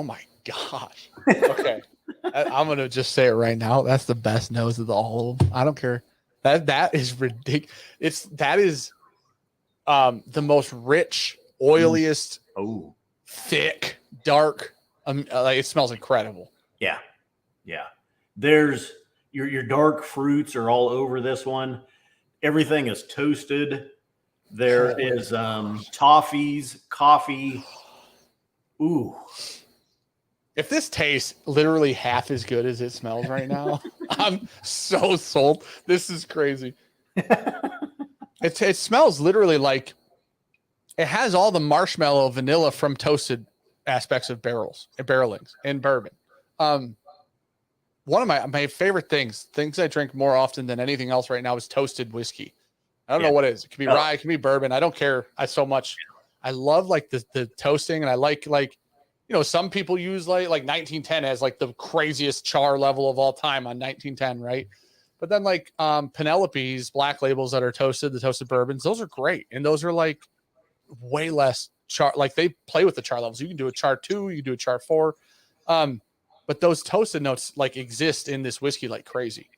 my gosh. Okay. I'm gonna just say it right now. That's the best nose of the whole. I don't care. That is ridiculous. That is the most rich, oiliest, thick, dark. Like it smells incredible. Yeah. There's your dark fruits are all over this one. Everything is toasted. There is toffees, coffee. Ooh. If this tastes literally half as good as it smells right now, I'm so sold. This is crazy. It smells literally like it has all the marshmallow vanilla from toasted aspects of barrelings and bourbon. One of my favorite things I drink more often than anything else right now is toasted whiskey. I don't know what it is. It can be rye, it can be bourbon. I don't care. So much. I love like the toasting, and I like some people use like 1910 as like the craziest char level of all time on 1910, right? But then like Penelope's black labels that are toasted, the toasted bourbons, those are great. And those are like way less char, like they play with the char levels. You can do a char 2, you can do a char 4. But those toasted notes like exist in this whiskey like crazy.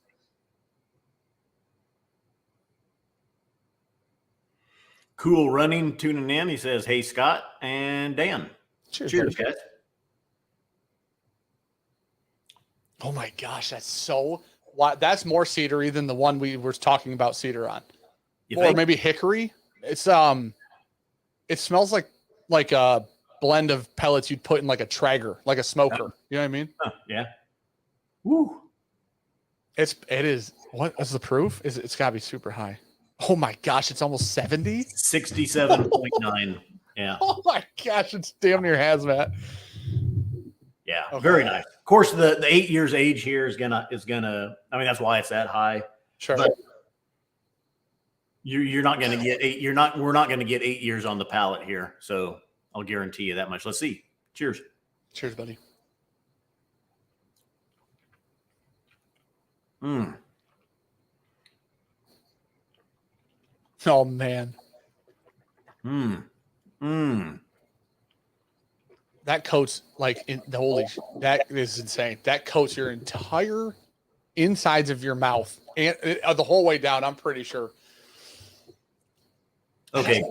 Cool Running tuning in. He says, "Hey Scott and Dan, cheers guys." Oh my gosh, that's more cedary than the one we were talking about cedar on, or maybe hickory. It's it smells like a blend of pellets you'd put in like a Traeger, like a smoker. You know what I mean? Yeah. Woo. It is. What is the proof? It's got to be super high. Oh my gosh, it's almost 70. 67.9. Yeah. Oh my gosh, it's damn near hazmat. Yeah, very nice. Of course, the 8 years age here is gonna. I mean, that's why it's that high. Sure. But you're not gonna get 8. We're not gonna get 8 years on the palate here. So I'll guarantee you that much. Let's see. Cheers. Cheers, buddy. Oh man. That coats like that is insane. That coats your entire insides of your mouth and the whole way down. I'm pretty sure. Okay.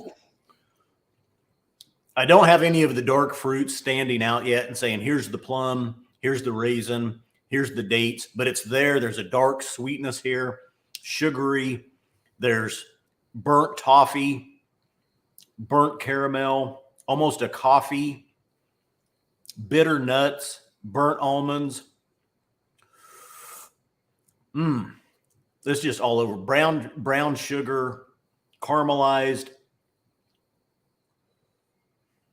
I don't have any of the dark fruits standing out yet and saying, here's the plum, here's the raisin, here's the dates, but it's there. There's a dark sweetness here, sugary. There's burnt toffee, burnt caramel, almost a coffee, bitter nuts, burnt almonds. This just all over. Brown sugar, caramelized.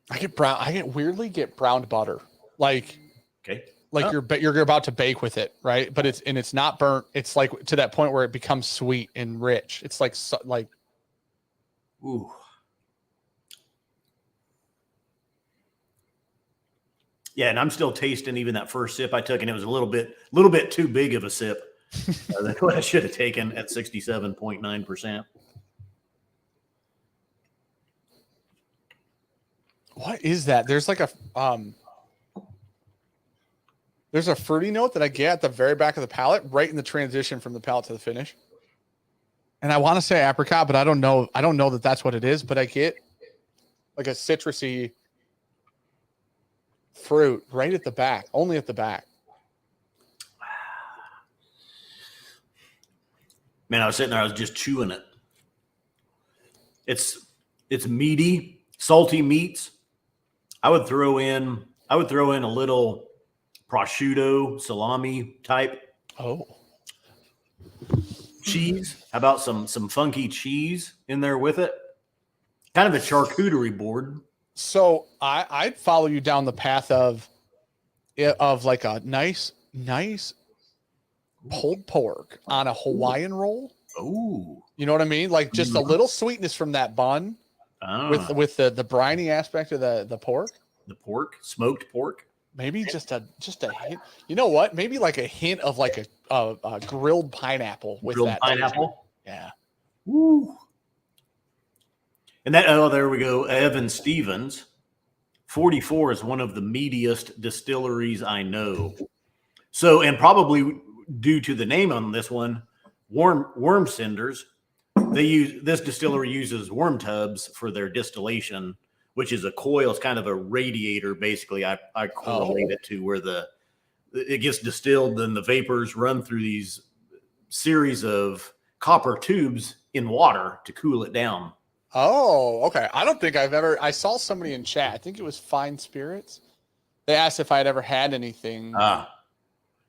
I weirdly get browned butter. Like, okay. Like you're about to bake with it, right? But it's not burnt. It's like to that point where it becomes sweet and rich. It's like ooh. Yeah, and I'm still tasting even that first sip I took, and it was a little bit too big of a sip than what I should have taken at 67.9%. What is that? There's like there's a fruity note that I get at the very back of the palate, right in the transition from the palate to the finish. And I want to say apricot, but I don't know that that's what it is, but I get like a citrusy fruit right at the back, only at the back. Man, I was sitting there, I was just chewing it. It's meaty, salty meats. I would throw in a little prosciutto, salami type. Oh. Cheese. How about some funky cheese in there with it? Kind of a charcuterie board. So I'd follow you down the path of like a nice pulled pork on a Hawaiian roll. Oh, you know what I mean? Like just a little sweetness from that bun with the briny aspect of the pork. The pork, smoked pork. Maybe just a hint. You know what? Maybe like a hint of like a grilled pineapple with Grilled that pineapple. Yeah. Woo. And that, oh, there we go. Evan Stevens, 44 is one of the meatiest distilleries I know. So, and probably due to the name on this one, worm cinders. This distillery uses worm tubs for their distillation, which is a coil. It's kind of a radiator, basically. I correlate it to where it gets distilled, then the vapors run through these series of copper tubes in water to cool it down. Oh, okay. I don't think I saw somebody in chat. I think it was Fine Spirits. They asked if I had ever had anything.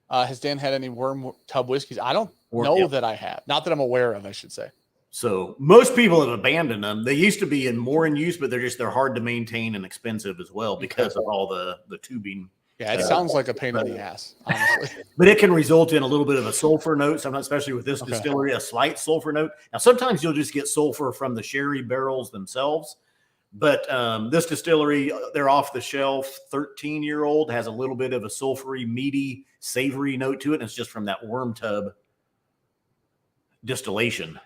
Has Dan had any worm tub whiskeys? I don't know that I have. Not that I'm aware of, I should say. So most people have abandoned them. They used to be more in use, but they're hard to maintain and expensive as well because of all the tubing. Yeah, it sounds like a pain in the ass, honestly. But it can result in a little bit of a sulfur note, sometimes, especially with this distillery, a slight sulfur note. Now, sometimes you'll just get sulfur from the sherry barrels themselves. But this distillery, they're off the shelf, 13-year-old, has a little bit of a sulfury, meaty, savory note to it. And it's just from that worm tub distillation.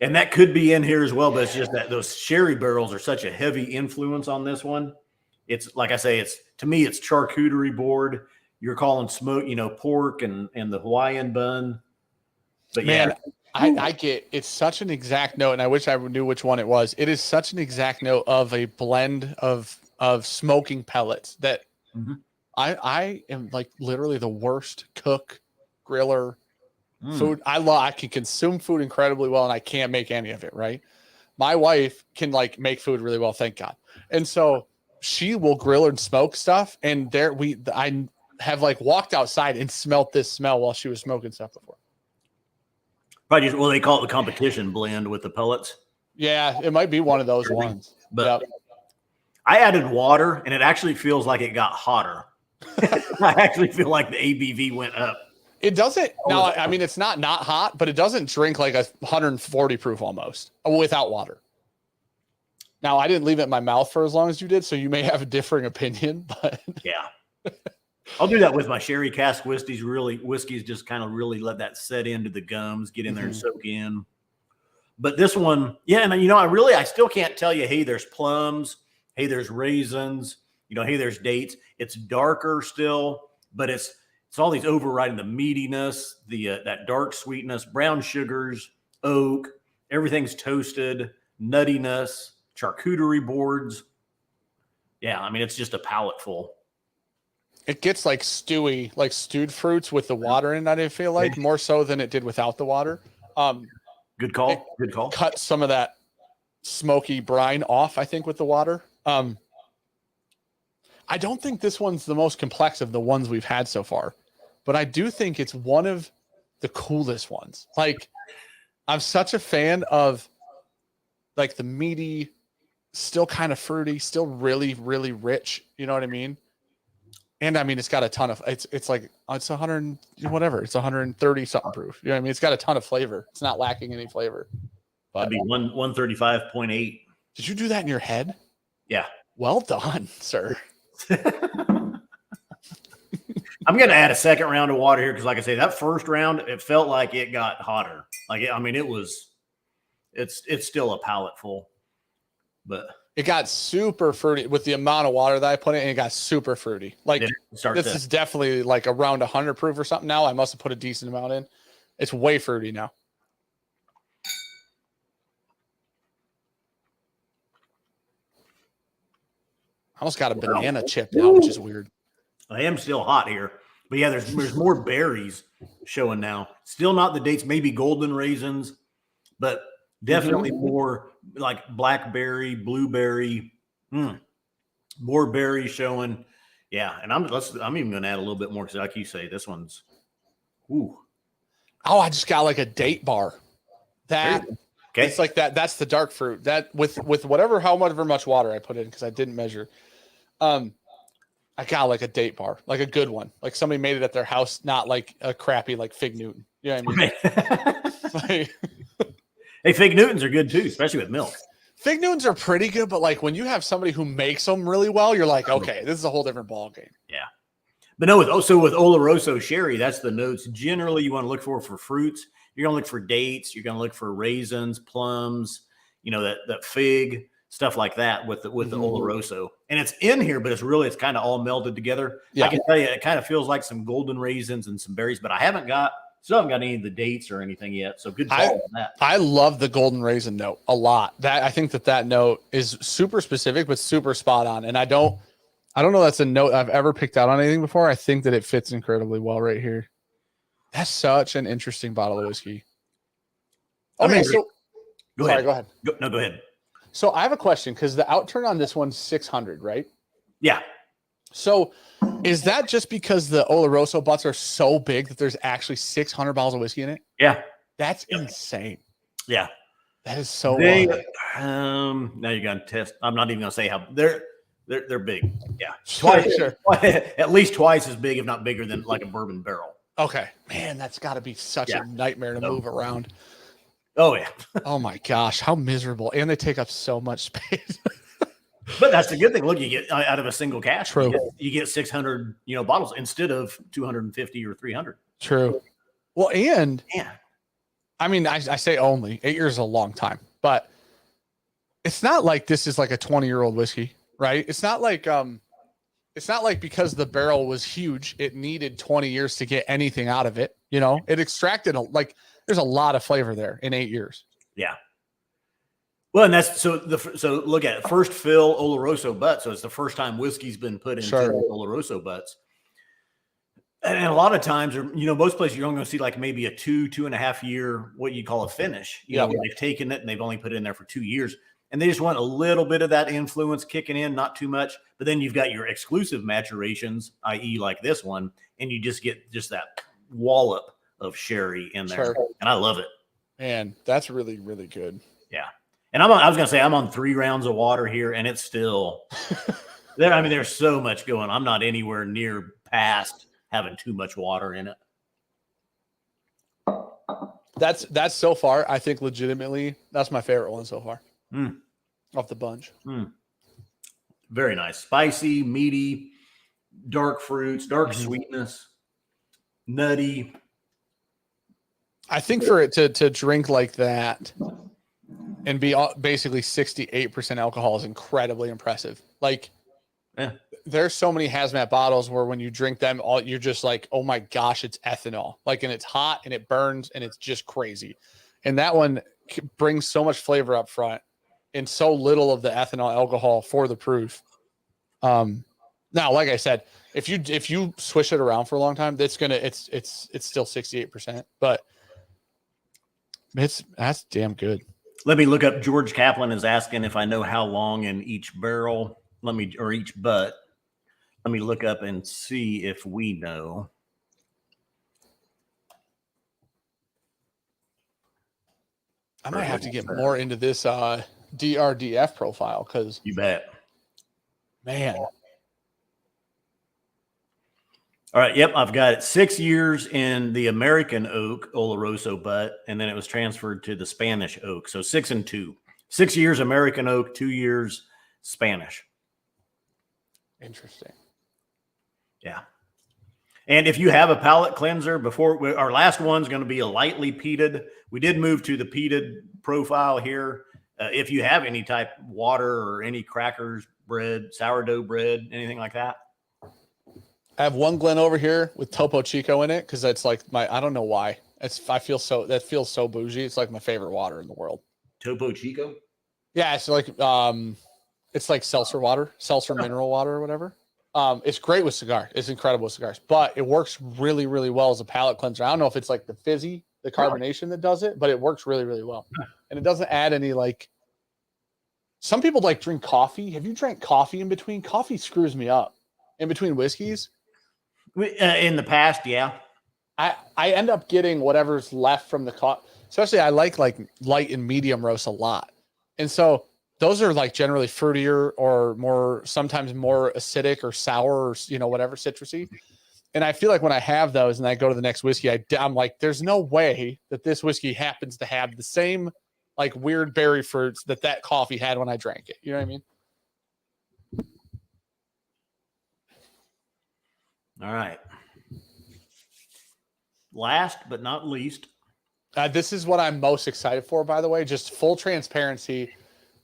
And that could be in here as well, but it's just that those sherry barrels are such a heavy influence on this one. It's like I say, to me, it's charcuterie board. You're calling smoke, pork and the Hawaiian bun. But man, I get it's such an exact note, and I wish I knew which one it was. It is such an exact note of a blend of smoking pellets that I am like literally the worst cook, griller, food. I can consume food incredibly well, and I can't make any of it, right? My wife can like make food really well, thank God. And so she will grill and smoke stuff, and I have like walked outside and smelt this smell while she was smoking stuff before. Probably they call it the competition blend with the pellets. Yeah, it might be one of those ones. But I added water, and it actually feels like it got hotter. I actually feel like the ABV went up. It doesn't. Now, I mean, it's not hot, but it doesn't drink like 140 proof almost without water. Now, I didn't leave it in my mouth for as long as you did, so you may have a differing opinion. But yeah, I'll do that with my sherry cask whiskeys. Whiskeys just kind of really let that set into the gums, get in there and soak in. But this one, yeah, and I still can't tell you. Hey, there's plums. Hey, there's raisins. Hey, there's dates. It's darker still, but it's all these overriding the meatiness, that dark sweetness, brown sugars, oak. Everything's toasted, nuttiness. Charcuterie boards. Yeah, I mean, it's just a palate full. It gets like stewy, like stewed fruits with the water in it, I feel like, more so than it did without the water. Good call. Good call. Cut some of that smoky brine off, I think, with the water. I don't think this one's the most complex of the ones we've had so far, but I do think it's one of the coolest ones. Like, I'm such a fan of like the meaty, still kind of fruity, still really, really rich. You know what I mean? And I mean, it's got a ton of, it's like, it's 100, whatever. It's 130 something proof. You know what I mean? It's got a ton of flavor. It's not lacking any flavor. But that'd be 135.8. Did you do that in your head? Yeah. Well done, sir. I'm going to add a second round of water here. Cause like I say, that first round, it felt like it got hotter. It's still a palate full, but it got super fruity with the amount of water that I put in. And it got super fruity. Like this is definitely like around 100 proof or something. Now I must have put a decent amount in. It's way fruity now. I almost got a banana chip now, which is weird. I am still hot here, but yeah, there's more berries showing now. Still not the dates, maybe golden raisins, but definitely more like blackberry, blueberry, more berries showing. Yeah, and I'm even going to add a little bit more because, like you say, this one's. Ooh. Oh, I just got like a date bar. That okay. It's like that. That's the dark fruit. That with however much water I put in because I didn't measure. I got like a date bar, like a good one. Like somebody made it at their house, not like a crappy like Fig Newton. You know what I mean? Hey, Fig Newtons are good too, especially with milk. Fig Newtons are pretty good, but like when you have somebody who makes them really well, you're like, okay, this is a whole different ball game. Yeah. But no, with Oloroso sherry, that's the notes generally you want to look for fruits. You're going to look for dates. You're going to look for raisins, plums, that fig, stuff like that with the Oloroso. And it's in here, but it's kind of all melded together. Yeah. I can tell you, it kind of feels like some golden raisins and some berries, but I still haven't got any of the dates or anything yet. So good call on that. I love the golden raisin note a lot. I think that note is super specific, but super spot on. And I don't know that's a note I've ever picked out on anything before. I think that it fits incredibly well right here. That's such an interesting bottle of whiskey. Okay, go ahead. Go ahead. Go ahead. So I have a question because the outturn on this one's 600, right? Yeah. So is that just because the Oloroso butts are so big that there's actually 600 bottles of whiskey in it? Yeah. That's insane. Yeah. That is so now you're going to test. I'm not even going to say how they're big. Yeah. Sure. At least twice as big, if not bigger than like a bourbon barrel. Okay. Man, that's got to be such a nightmare to move around. Oh, yeah. Oh, my gosh. How miserable. And they take up so much space. But that's the good thing. Look, you get out of a single cask. True. You get 600, bottles instead of 250 or 300. True. Well, and I mean, I say only 8 years is a long time, but it's not like this is like a 20-year-old whiskey, right? It's not like because the barrel was huge, it needed 20 years to get anything out of it. It extracted there's a lot of flavor there in 8 years. Yeah. Well, and that's so look at it. First fill Oloroso butt. So it's the first time whiskey's been put into Oloroso butts. And a lot of times, most places you're only going to see like maybe a 2.5 year, what you call a finish. Where they've taken it and they've only put it in there for 2 years. And they just want a little bit of that influence kicking in, not too much. But then you've got your exclusive maturations, i.e. like this one, and you just get that wallop of sherry in there. Sure. And I love it. Man, that's really, really good. Yeah. And I was going to say, I'm on 3 rounds of water here, and it's still there. I mean, there's so much going. I'm not anywhere near past having too much water in it. That's so far, I think legitimately, that's my favorite one so far. Off the bunch. Very nice. Spicy, meaty, dark fruits, dark sweetness, nutty. I think for it to drink like that and be basically 68% alcohol is incredibly impressive. There's so many hazmat bottles where when you drink them, you're just like, oh my gosh, it's ethanol. And it's hot and it burns and it's just crazy. And that one brings so much flavor up front and so little of the ethanol alcohol for the proof. Now, like I said, if you swish it around for a long time, it's still 68%, but that's damn good. Let me look up. George Kaplan is asking if I know how long in each barrel. Or each butt. Let me look up and see if we know. I might have to get more into this DRDF profile because you bet. Man. All right. Yep. I've got it. 6 years in the American oak Oloroso butt, and then it was transferred to the Spanish oak. So 6 and 2. 6 years American oak, 2 years Spanish. Interesting. Yeah. And if you have a palate cleanser our last one's going to be a lightly peated. We did move to the peated profile here. If you have any type of water or any crackers, bread, sourdough bread, anything like that. I have one Glen over here with Topo Chico in it because that's like I don't know why. That feels so bougie. It's like my favorite water in the world. Topo Chico? Yeah, it's like seltzer water, mineral water or whatever. It's great with cigars. It's incredible with cigars, but it works really, really well as a palate cleanser. I don't know if it's like the carbonation that does it, but it works really, really well. And it doesn't add any some people drink coffee. Have you drank coffee in between? Coffee screws me up in between whiskeys. In the past, yeah. I end up getting whatever's left from the coffee. Especially I like light and medium roast a lot. And so those are generally fruitier or sometimes more acidic or sour or, whatever, citrusy. And I feel like when I have those and I go to the next whiskey, I'm like, there's no way that this whiskey happens to have the same like weird berry fruits that coffee had when I drank it. You know what I mean? All right. Last but not least. This is what I'm most excited for, by the way. Just full transparency.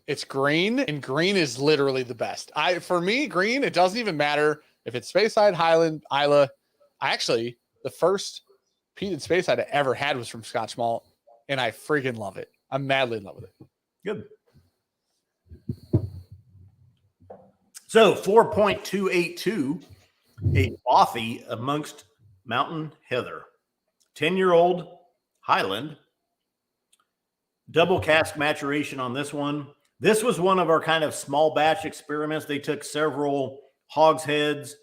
It's green, and green is literally the best. For me, green, it doesn't even matter if it's Speyside, Highland, Isla. The first peated Speyside I ever had was from Scotch Malt, and I freaking love it. I'm madly in love with it. Good. So 4.282, a Bothy amongst Mountain Heather. 10-year-old Highland. Double cask maturation on this one. This was one of our kind of small batch experiments. They took several hogsheads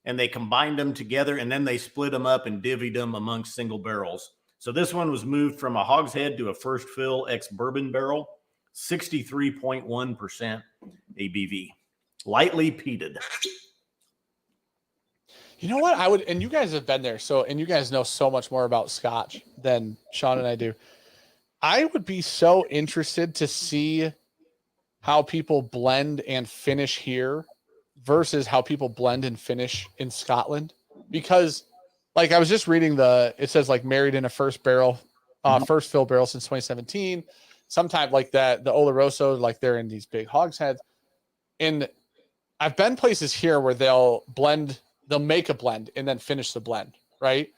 and they combined them together, and then they split them up and divvied them amongst single barrels. So this one was moved from a hogshead to a first fill ex-bourbon barrel, 63.1% ABV. Lightly peated. You know what? And you guys have been there, and you guys know so much more about Scotch than Sean and I do. I would be so interested to see how people blend and finish here versus how people blend and finish in Scotland. Because like I was just reading it says like married in a first fill barrel since 2017. Sometime like that, the Oloroso, like they're in these big hogsheads. And I've been places here where they'll make a blend and then finish the blend, right?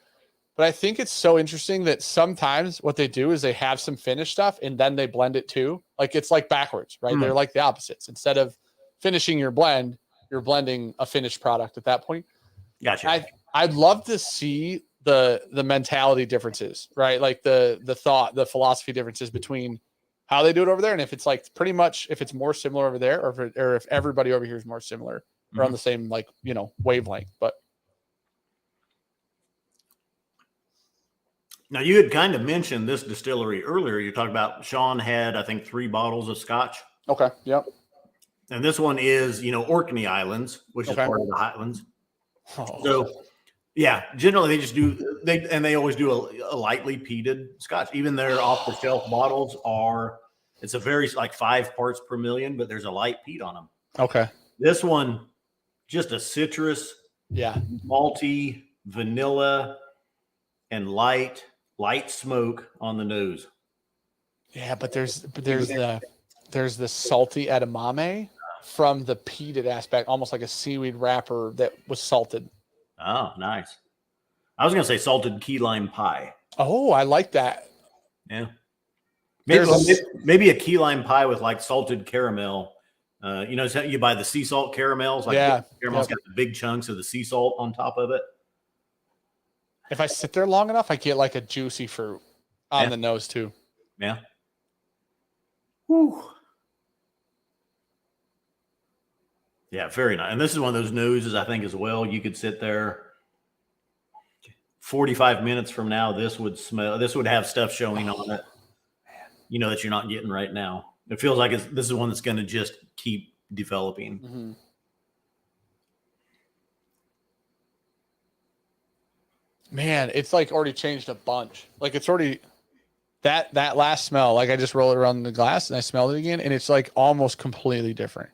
But I think it's so interesting that sometimes what they do is they have some finished stuff and then they blend it too. Like it's like backwards, right? They're like the opposites. Instead of finishing your blend, you're blending a finished product at that point. Gotcha. I'd love to see the mentality differences, right? Like the thought, the philosophy differences between how they do it over there. And if it's like pretty much, if it's more similar over there or if everybody over here is more similar or on the same, like, wavelength, but. Now, you had kind of mentioned this distillery earlier. You talked about Sean had, I think, 3 bottles of Scotch. Okay. Yep. And this one is, Orkney Islands, which is part of the Highlands. Oh. So, yeah, generally they just they always do a lightly peated Scotch. Even their off the shelf bottles it's a very like 5 parts per million, but there's a light peat on them. Okay. This one, just a citrus, malty, vanilla, and light smoke on the nose. Yeah, but there's the salty edamame from the peated aspect, almost like a seaweed wrapper that was salted. Oh, nice. I was gonna say salted key lime pie. Oh, I like that. Yeah. Maybe a key lime pie with like salted caramel. You buy the sea salt caramels. Like caramel's got the big chunks of the sea salt on top of it. If I sit there long enough, I get like a juicy fruit on the nose too. Yeah. Whew. Yeah, very nice. And this is one of those noses, I think, as well. You could sit there 45 minutes from now. This would have stuff showing on it, that you're not getting right now. It feels like this is one that's going to just keep developing. Mm-hmm. Man, it's like already changed a bunch. Like it's already that last smell. Like I just roll it around in the glass and I smell it again, and it's like almost completely different.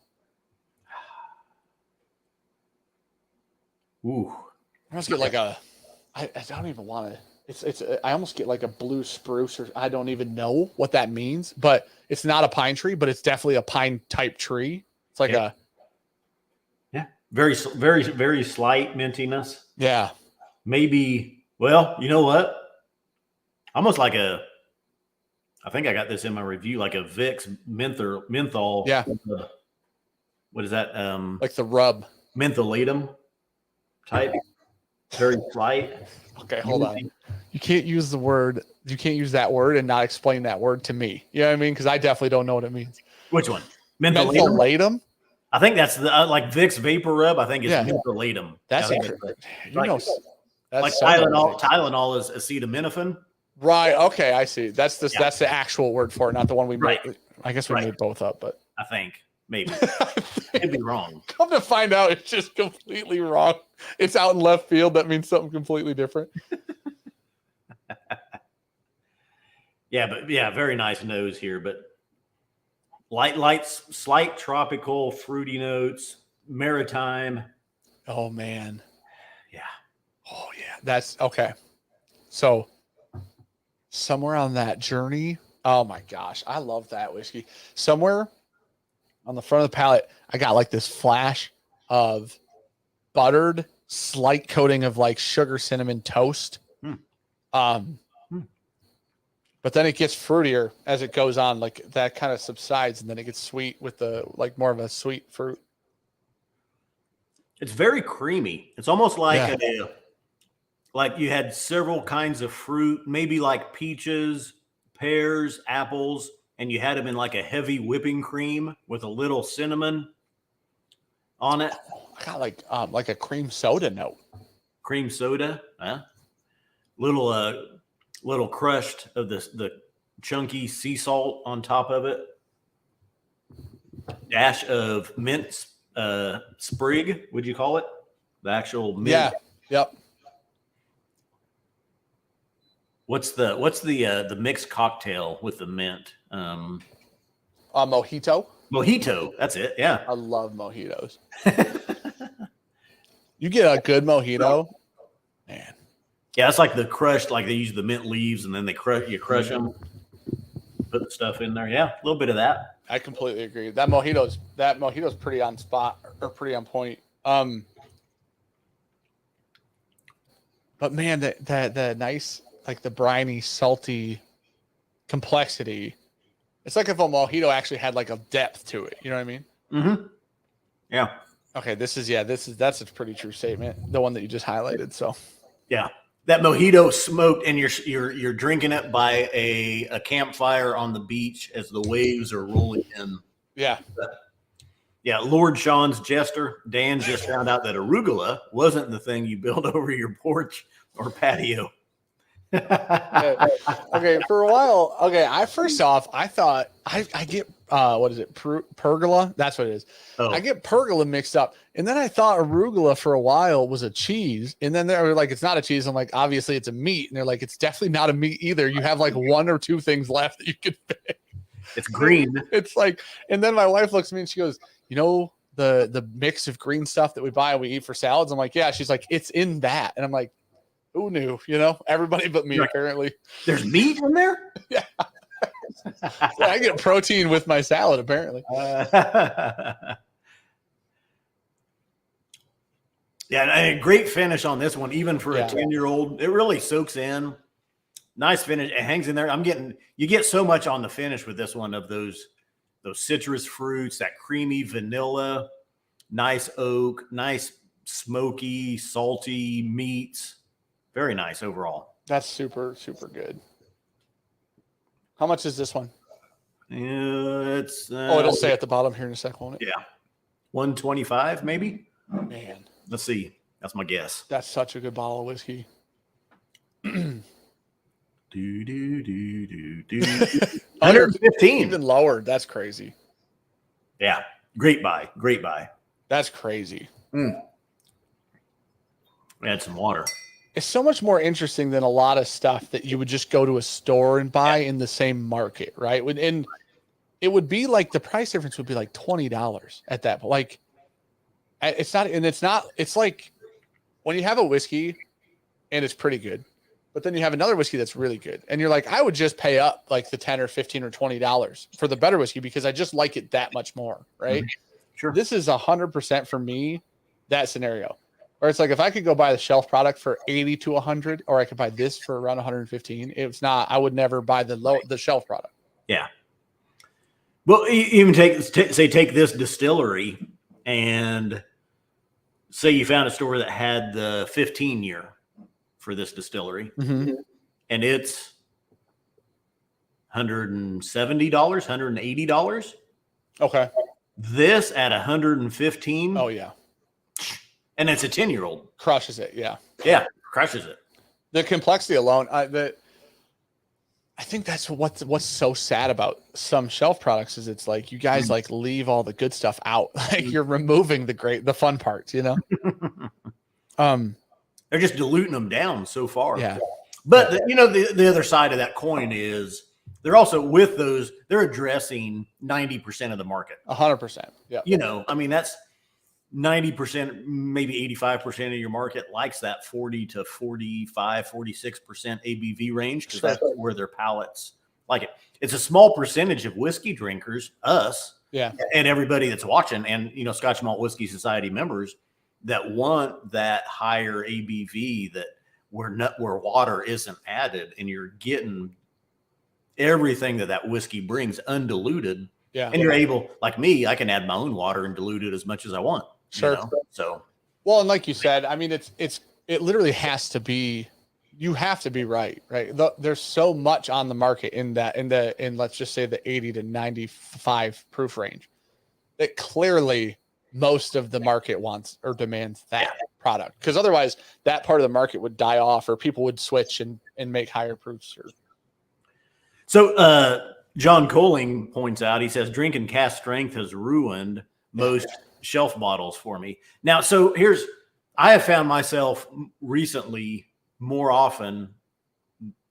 Ooh, I almost get like I don't even want to. I almost get like a blue spruce, or I don't even know what that means. But it's not a pine tree, but it's definitely a pine type tree. It's like very, very, very slight mintiness. Yeah. Maybe, well, you know what? Almost like I think I got this in my review, like a Vicks menthol. Yeah. What is that? Like the rub. Mentholatum type. Very slight. Okay, hold on. You can't use that word and not explain that word to me. You know what I mean? Because I definitely don't know what it means. Which one? Mentholatum? I think that's the like Vicks Vapor Rub. I think it's mentholatum. That's like Tylenol is acetaminophen. Right. Okay, I see. That's the actual word for it, not the one we made. I guess we made both up, but I think maybe it'd be wrong. Come to find out, it's just completely wrong. It's out in left field. That means something completely different. Yeah, but yeah, very nice nose here, but light, slight tropical fruity notes, maritime. Oh man. Yeah. Oh yeah. That's okay. So somewhere on that journey. Oh my gosh. I love that whiskey. Somewhere on the front of the palate, I got like this flash of buttered, slight coating of like sugar cinnamon toast. Hmm. Um, but then it gets fruitier as it goes on, like that kind of subsides, and then it gets sweet with the like more of a sweet fruit. It's very creamy. It's almost like Yeah. like you had several kinds of fruit, maybe like peaches, pears, apples, and you had them in like a heavy whipping cream with a little cinnamon on it. I got like a cream soda note. Cream soda, huh? Little crushed of the chunky sea salt on top of it. Dash of mint sprig, would you call it? The actual mint. Yeah. Yep. What's the mixed cocktail with the mint? Mojito. Mojito. That's it. Yeah. I love mojitos. You get a good mojito, man. Yeah, it's like the crushed, like they use the mint leaves and then you crush them, put the stuff in there. Yeah, a little bit of that. I completely agree. That mojito's pretty on spot or pretty on point. But man, the nice, like the briny, salty complexity. It's like if a mojito actually had like a depth to it. You know what I mean? Mm-hmm. Yeah. Okay, that's a pretty true statement. The one that you just highlighted. So yeah. That mojito smoked, and you're drinking it by a campfire on the beach as the waves are rolling in. Yeah. Yeah, Lord Sean's jester. Dan just found out that arugula wasn't the thing you built over your porch or patio. Okay, for a while. Okay, I thought I get what is it? Pergola? That's what it is. Oh. I get pergola mixed up. And then I thought arugula for a while was a cheese. And then they were like, it's not a cheese. I'm like, obviously it's a meat. And they're like, it's definitely not a meat either. You have like one or two things left that you could pick. It's green. It's like, and then my wife looks at me and she goes, you know, the mix of green stuff that we buy and we eat for salads. I'm like, yeah. She's like, it's in that. And I'm like, who knew? You know, everybody but me, apparently. There's meat in there? Yeah. I get protein with my salad, apparently. Yeah, and a great finish on this one, even for a 10-year-old. It really soaks in. Nice finish. It hangs in there. You get so much on the finish with this one of those citrus fruits, that creamy vanilla, nice oak, nice smoky, salty meats. Very nice overall. That's super, super good. How much is this one? It's it'll say at the bottom here in a second, won't it? Yeah. 125 maybe? Man. Let's see. That's my guess. That's such a good bottle of whiskey. Do 115. Even lower. That's crazy. Yeah. Great buy. That's crazy. Add some water. It's so much more interesting than a lot of stuff that you would just go to a store and buy in the same market, right? And it would be like the price difference would be like $20 at that point. Like it's like when you have a whiskey and it's pretty good, but then you have another whiskey that's really good. And you're like, I would just pay up like the 10 or 15 or $20 for the better whiskey because I just like it that much more. Right. Mm-hmm. Sure. This is 100% for me, that scenario. Or it's like if I could go buy the shelf product for 80 to 100, or I could buy this for around 115. It's not. I would never buy the shelf product. Yeah. Well, even take this distillery, and say you found a store that had the 15-year for this distillery, mm-hmm. and it's $170, $180. Okay. This at 115. Oh yeah. And it's a 10-year-old. Crushes it, yeah. Yeah, crushes it. The complexity alone, I think that's what's so sad about some shelf products is it's like you guys like leave all the good stuff out. Like you're removing the fun parts, you know? They're just diluting them down so far. Yeah. But the other side of that coin is they're also with those, they're addressing 90% of the market. 100%. Yeah. You know, I mean, that's 90%, maybe 85% of your market likes that 40 to 45, 46% ABV range because that's where their palates like it. It's a small percentage of whiskey drinkers, us, and everybody that's watching, and you know, Scotch Malt Whiskey Society members that want that higher ABV that where water isn't added, and you're getting everything that whiskey brings undiluted. Yeah. And you're able, like me, I can add my own water and dilute it as much as I want. Sure. You know? So, well, and like you said, I mean, it literally has to be, you have to be right? There's so much on the market in let's just say the 80 to 95 proof range that clearly most of the market wants or demands that product. Because otherwise that part of the market would die off, or people would switch and make higher proofs. So, John Coling points out, he says, drinking cask strength has ruined most shelf bottles for me. Now, so I have found myself recently more often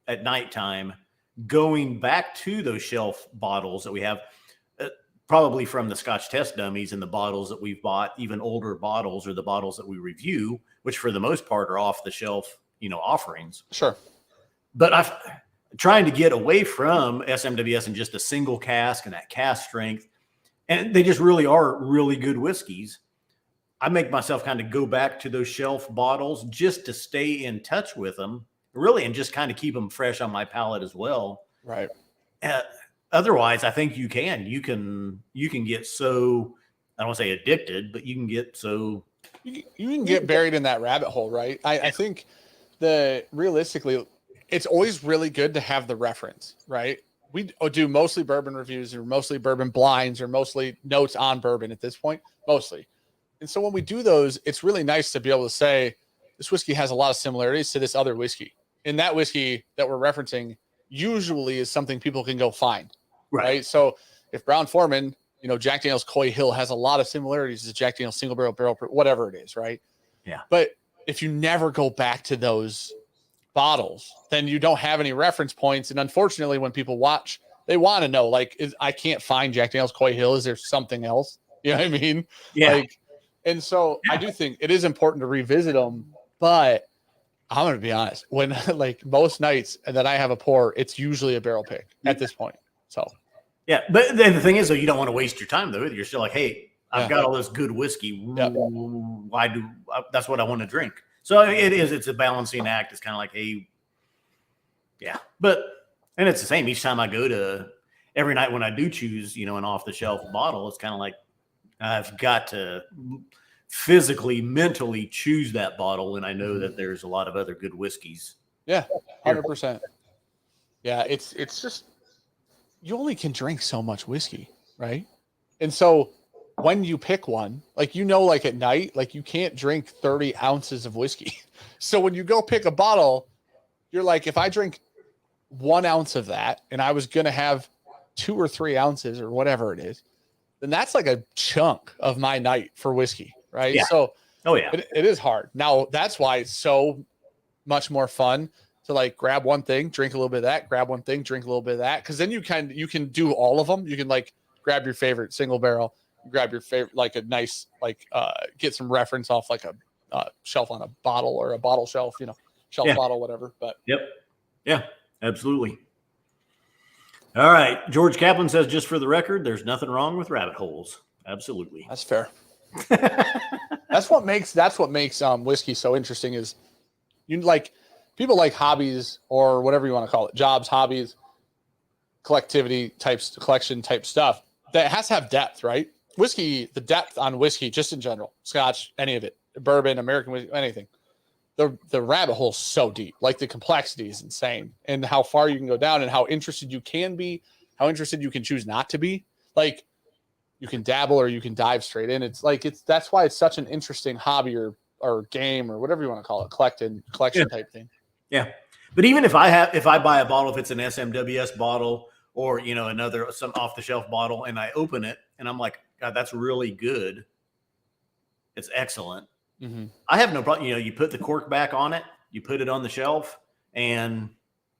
at nighttime going back to those shelf bottles that we have, probably from the Scotch test dummies and the bottles that we've bought, even older bottles or the bottles that we review, which for the most part are off the shelf, you know, offerings. Sure. But I've trying to get away from SMWS and just a single cask and that cask strength. And they just really are really good whiskeys. I make myself kind of go back to those shelf bottles just to stay in touch with them, really, and just kind of keep them fresh on my palate as well. Right. Otherwise, I think you can get so, I don't want to say addicted, but you can get so. You can get buried in that rabbit hole, right? I think realistically, it's always really good to have the reference, right? We do mostly bourbon reviews or mostly bourbon blinds or mostly notes on bourbon at this point, mostly. And so when we do those, it's really nice to be able to say, this whiskey has a lot of similarities to this other whiskey. And that whiskey that we're referencing usually is something people can go find, right? So if Brown-Forman, you know, Jack Daniel's Coy Hill has a lot of similarities to Jack Daniel's single barrel, whatever it is, right? Yeah. But if you never go back to those bottles, then you don't have any reference points. And unfortunately, when people watch, they want to know, like, I can't find Jack Daniel's Coy Hill. Is there something else? You know what I mean? Yeah. And so I do think it is important to revisit them, but I'm going to be honest, when like most nights that I have a pour, it's usually a barrel pick at this point. So, yeah. But then the thing is, though, you don't want to waste your time though. You're still like, hey, I've got all this good whiskey. That's what I want to drink. So it's a balancing act. It's kind of like, hey, and it's the same each time I go to every night when I do choose, you know, an off the shelf bottle, it's kind of like I've got to physically, mentally choose that bottle. And I know that there's a lot of other good whiskeys. Yeah. 100%. Yeah. It's just, you only can drink so much whiskey. Right. And so when you pick one, like, you know, like at night, like you can't drink 30 ounces of whiskey. So when you go pick a bottle, you're like, if I drink 1 ounce of that and I was going to have 2 or 3 ounces or whatever it is, then that's like a chunk of my night for whiskey. Right. Yeah. So, it is hard. Now that's why it's so much more fun to like grab one thing, drink a little bit of that, grab one thing, drink a little bit of that. Cause then you can do all of them. You can like grab your favorite single barrel, grab your favorite, like a nice, like, get some reference off like a shelf on a bottle or a bottle shelf, you know, shelf bottle, whatever. But yeah, absolutely. All right. George Kaplan says, just for the record, there's nothing wrong with rabbit holes. Absolutely. That's fair. That's what makes whiskey so interesting is you like people like hobbies or whatever you want to call it, jobs, hobbies, collectivity types, collection type stuff that has to have depth, right? Whiskey, the depth on whiskey, just in general, Scotch, any of it, bourbon, American whiskey, anything. The rabbit hole's so deep, like the complexity is insane, and how far you can go down, and how interested you can be, how interested you can choose not to be. Like you can dabble or you can dive straight in. It's like that's why it's such an interesting hobby or game or whatever you want to call it, collection type thing. Yeah, but even if I buy a bottle, if it's an SMWS bottle or you know some off the shelf bottle, and I open it and I'm like, God, that's really good. It's excellent. Mm-hmm. I have no problem. You know, you put the cork back on it, you put it on the shelf, and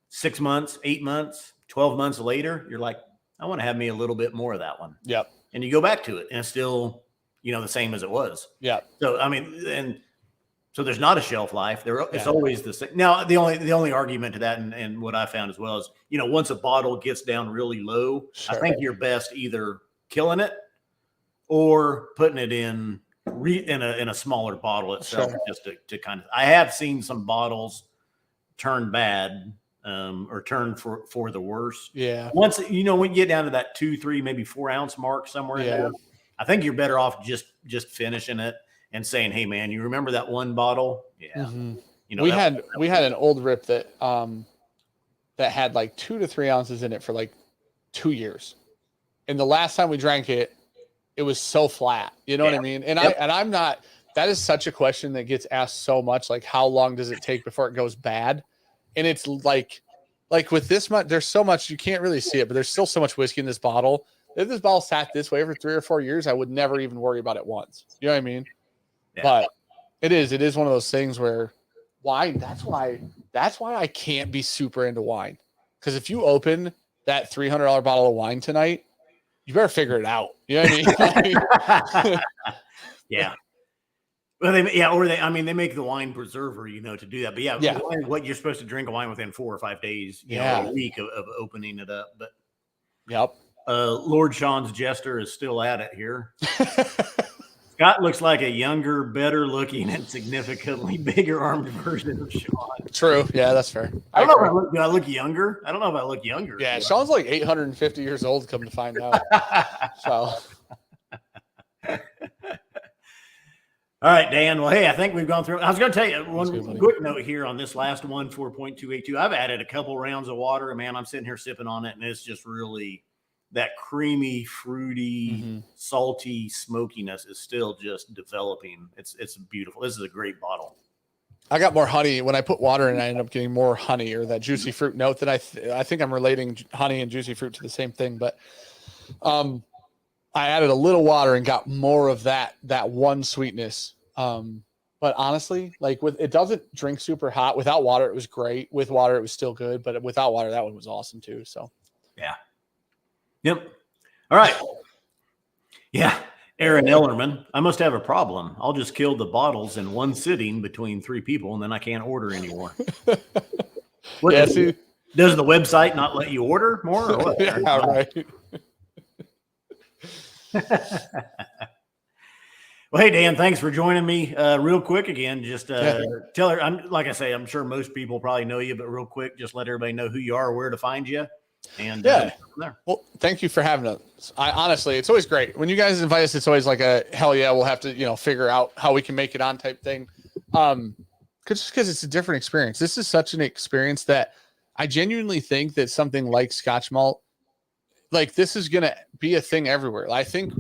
6 months, 8 months, 12 months later, you're like, I want to have me a little bit more of that one. Yep. And you go back to it and it's still, the same as it was. Yeah. So, I mean, and so there's not a shelf life. It's always the same. Now, the only argument to that, and what I found as well is, once a bottle gets down really low, Sure. I think you're best either killing it or putting it in a smaller bottle itself, Sure. just to kind of. I have seen some bottles turn bad, or turn for the worse. Yeah. Once when you get down to that 2, 3, maybe 4 ounce mark somewhere in there, I think you're better off just finishing it and saying, "Hey, man, you remember that one bottle?" Yeah. Mm-hmm. We had an old rip that had like 2 to 3 ounces in it for like 2 years, and the last time we drank it, it was so flat. You know what I mean? And I'm not. That is such a question that gets asked so much. Like, how long does it take before it goes bad? And it's like with this much, there's so much you can't really see it, but there's still so much whiskey in this bottle. If this bottle sat this way for 3 or 4 years, I would never even worry about it once. You know what I mean? Yeah. But it is one of those things where wine. That's why I can't be super into wine, because if you open that $300 bottle of wine tonight, you better figure it out. You know what I mean? Yeah. Well, they make the wine preserver, to do that. But what you're supposed to drink a wine within 4 or 5 days, a week of opening it up. But yep. Lord Sean's Jester is still at it here. Scott looks like a younger, better looking, and significantly bigger armed version of Sean. True. Yeah, that's fair. I don't know if I look younger. I don't know if I look younger. Yeah, Sean's like 850 years old, come to find out. So. All right, Dan. Well, hey, I think we've gone through. I was going to tell you one quick note here on this last one, 4.282. I've added a couple rounds of water, and man, I'm sitting here sipping on it, and it's just really that creamy, fruity, salty smokiness is still just developing. It's beautiful. This is a great bottle. I got more honey when I put water in. I end up getting more honey, or that juicy fruit note that I think I'm relating honey and juicy fruit to the same thing, but I added a little water and got more of that one sweetness. But honestly, like it doesn't drink super hot. Without water, it was great. With water, it was still good. But without water, that one was awesome too. So, yeah. Yep. All right. Yeah. Aaron Ellerman, I must have a problem. I'll just kill the bottles in one sitting between 3 people, and then I can't order anymore. Does the website not let you order more? Or what? Yeah, right. Well, hey, Dan, thanks for joining me. Real quick again, just tell her, like I say, I'm sure most people probably know you, but real quick, just let everybody know who you are, where to find you. And there. Well, thank you for having us. Honestly, it's always great when you guys invite us. It's always like a hell yeah, we'll have to figure out how we can make it on type thing. Because it's a different experience. This is such an experience that I genuinely think that something like Scotch malt, like this is gonna be a thing everywhere. I think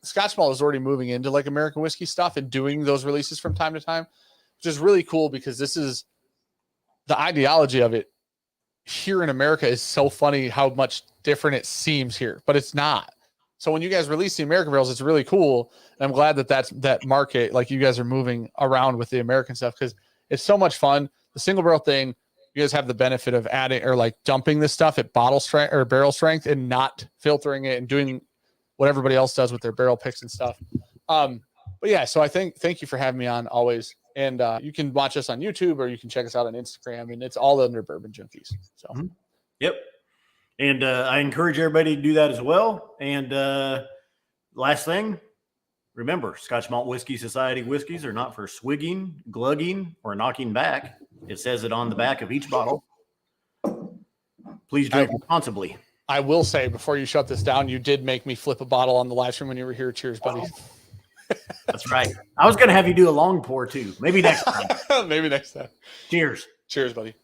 Scotch malt is already moving into like American whiskey stuff and doing those releases from time to time, which is really cool because this is the ideology of it. Here in America is so funny how much different it seems here, but it's not. So when you guys release the American barrels, it's really cool. And I'm glad that that market, like you guys are moving around with the American stuff, because it's so much fun. The single barrel thing, you guys have the benefit of adding or like dumping this stuff at bottle strength or barrel strength and not filtering it and doing what everybody else does with their barrel picks and stuff. But yeah, so thank you for having me on always. And you can watch us on YouTube or you can check us out on Instagram, and it's all under Bourbon Junkies. So, Yep. And I encourage everybody to do that as well. And last thing, remember, Scotch Malt Whiskey Society whiskeys are not for swigging, glugging, or knocking back. It says it on the back of each bottle. Please drink responsibly. I will say, before you shut this down, you did make me flip a bottle on the live stream when you were here. Cheers, buddy. That's right. I was going to have you do a long pour too. Maybe next time. Maybe next time. Cheers. Cheers, buddy.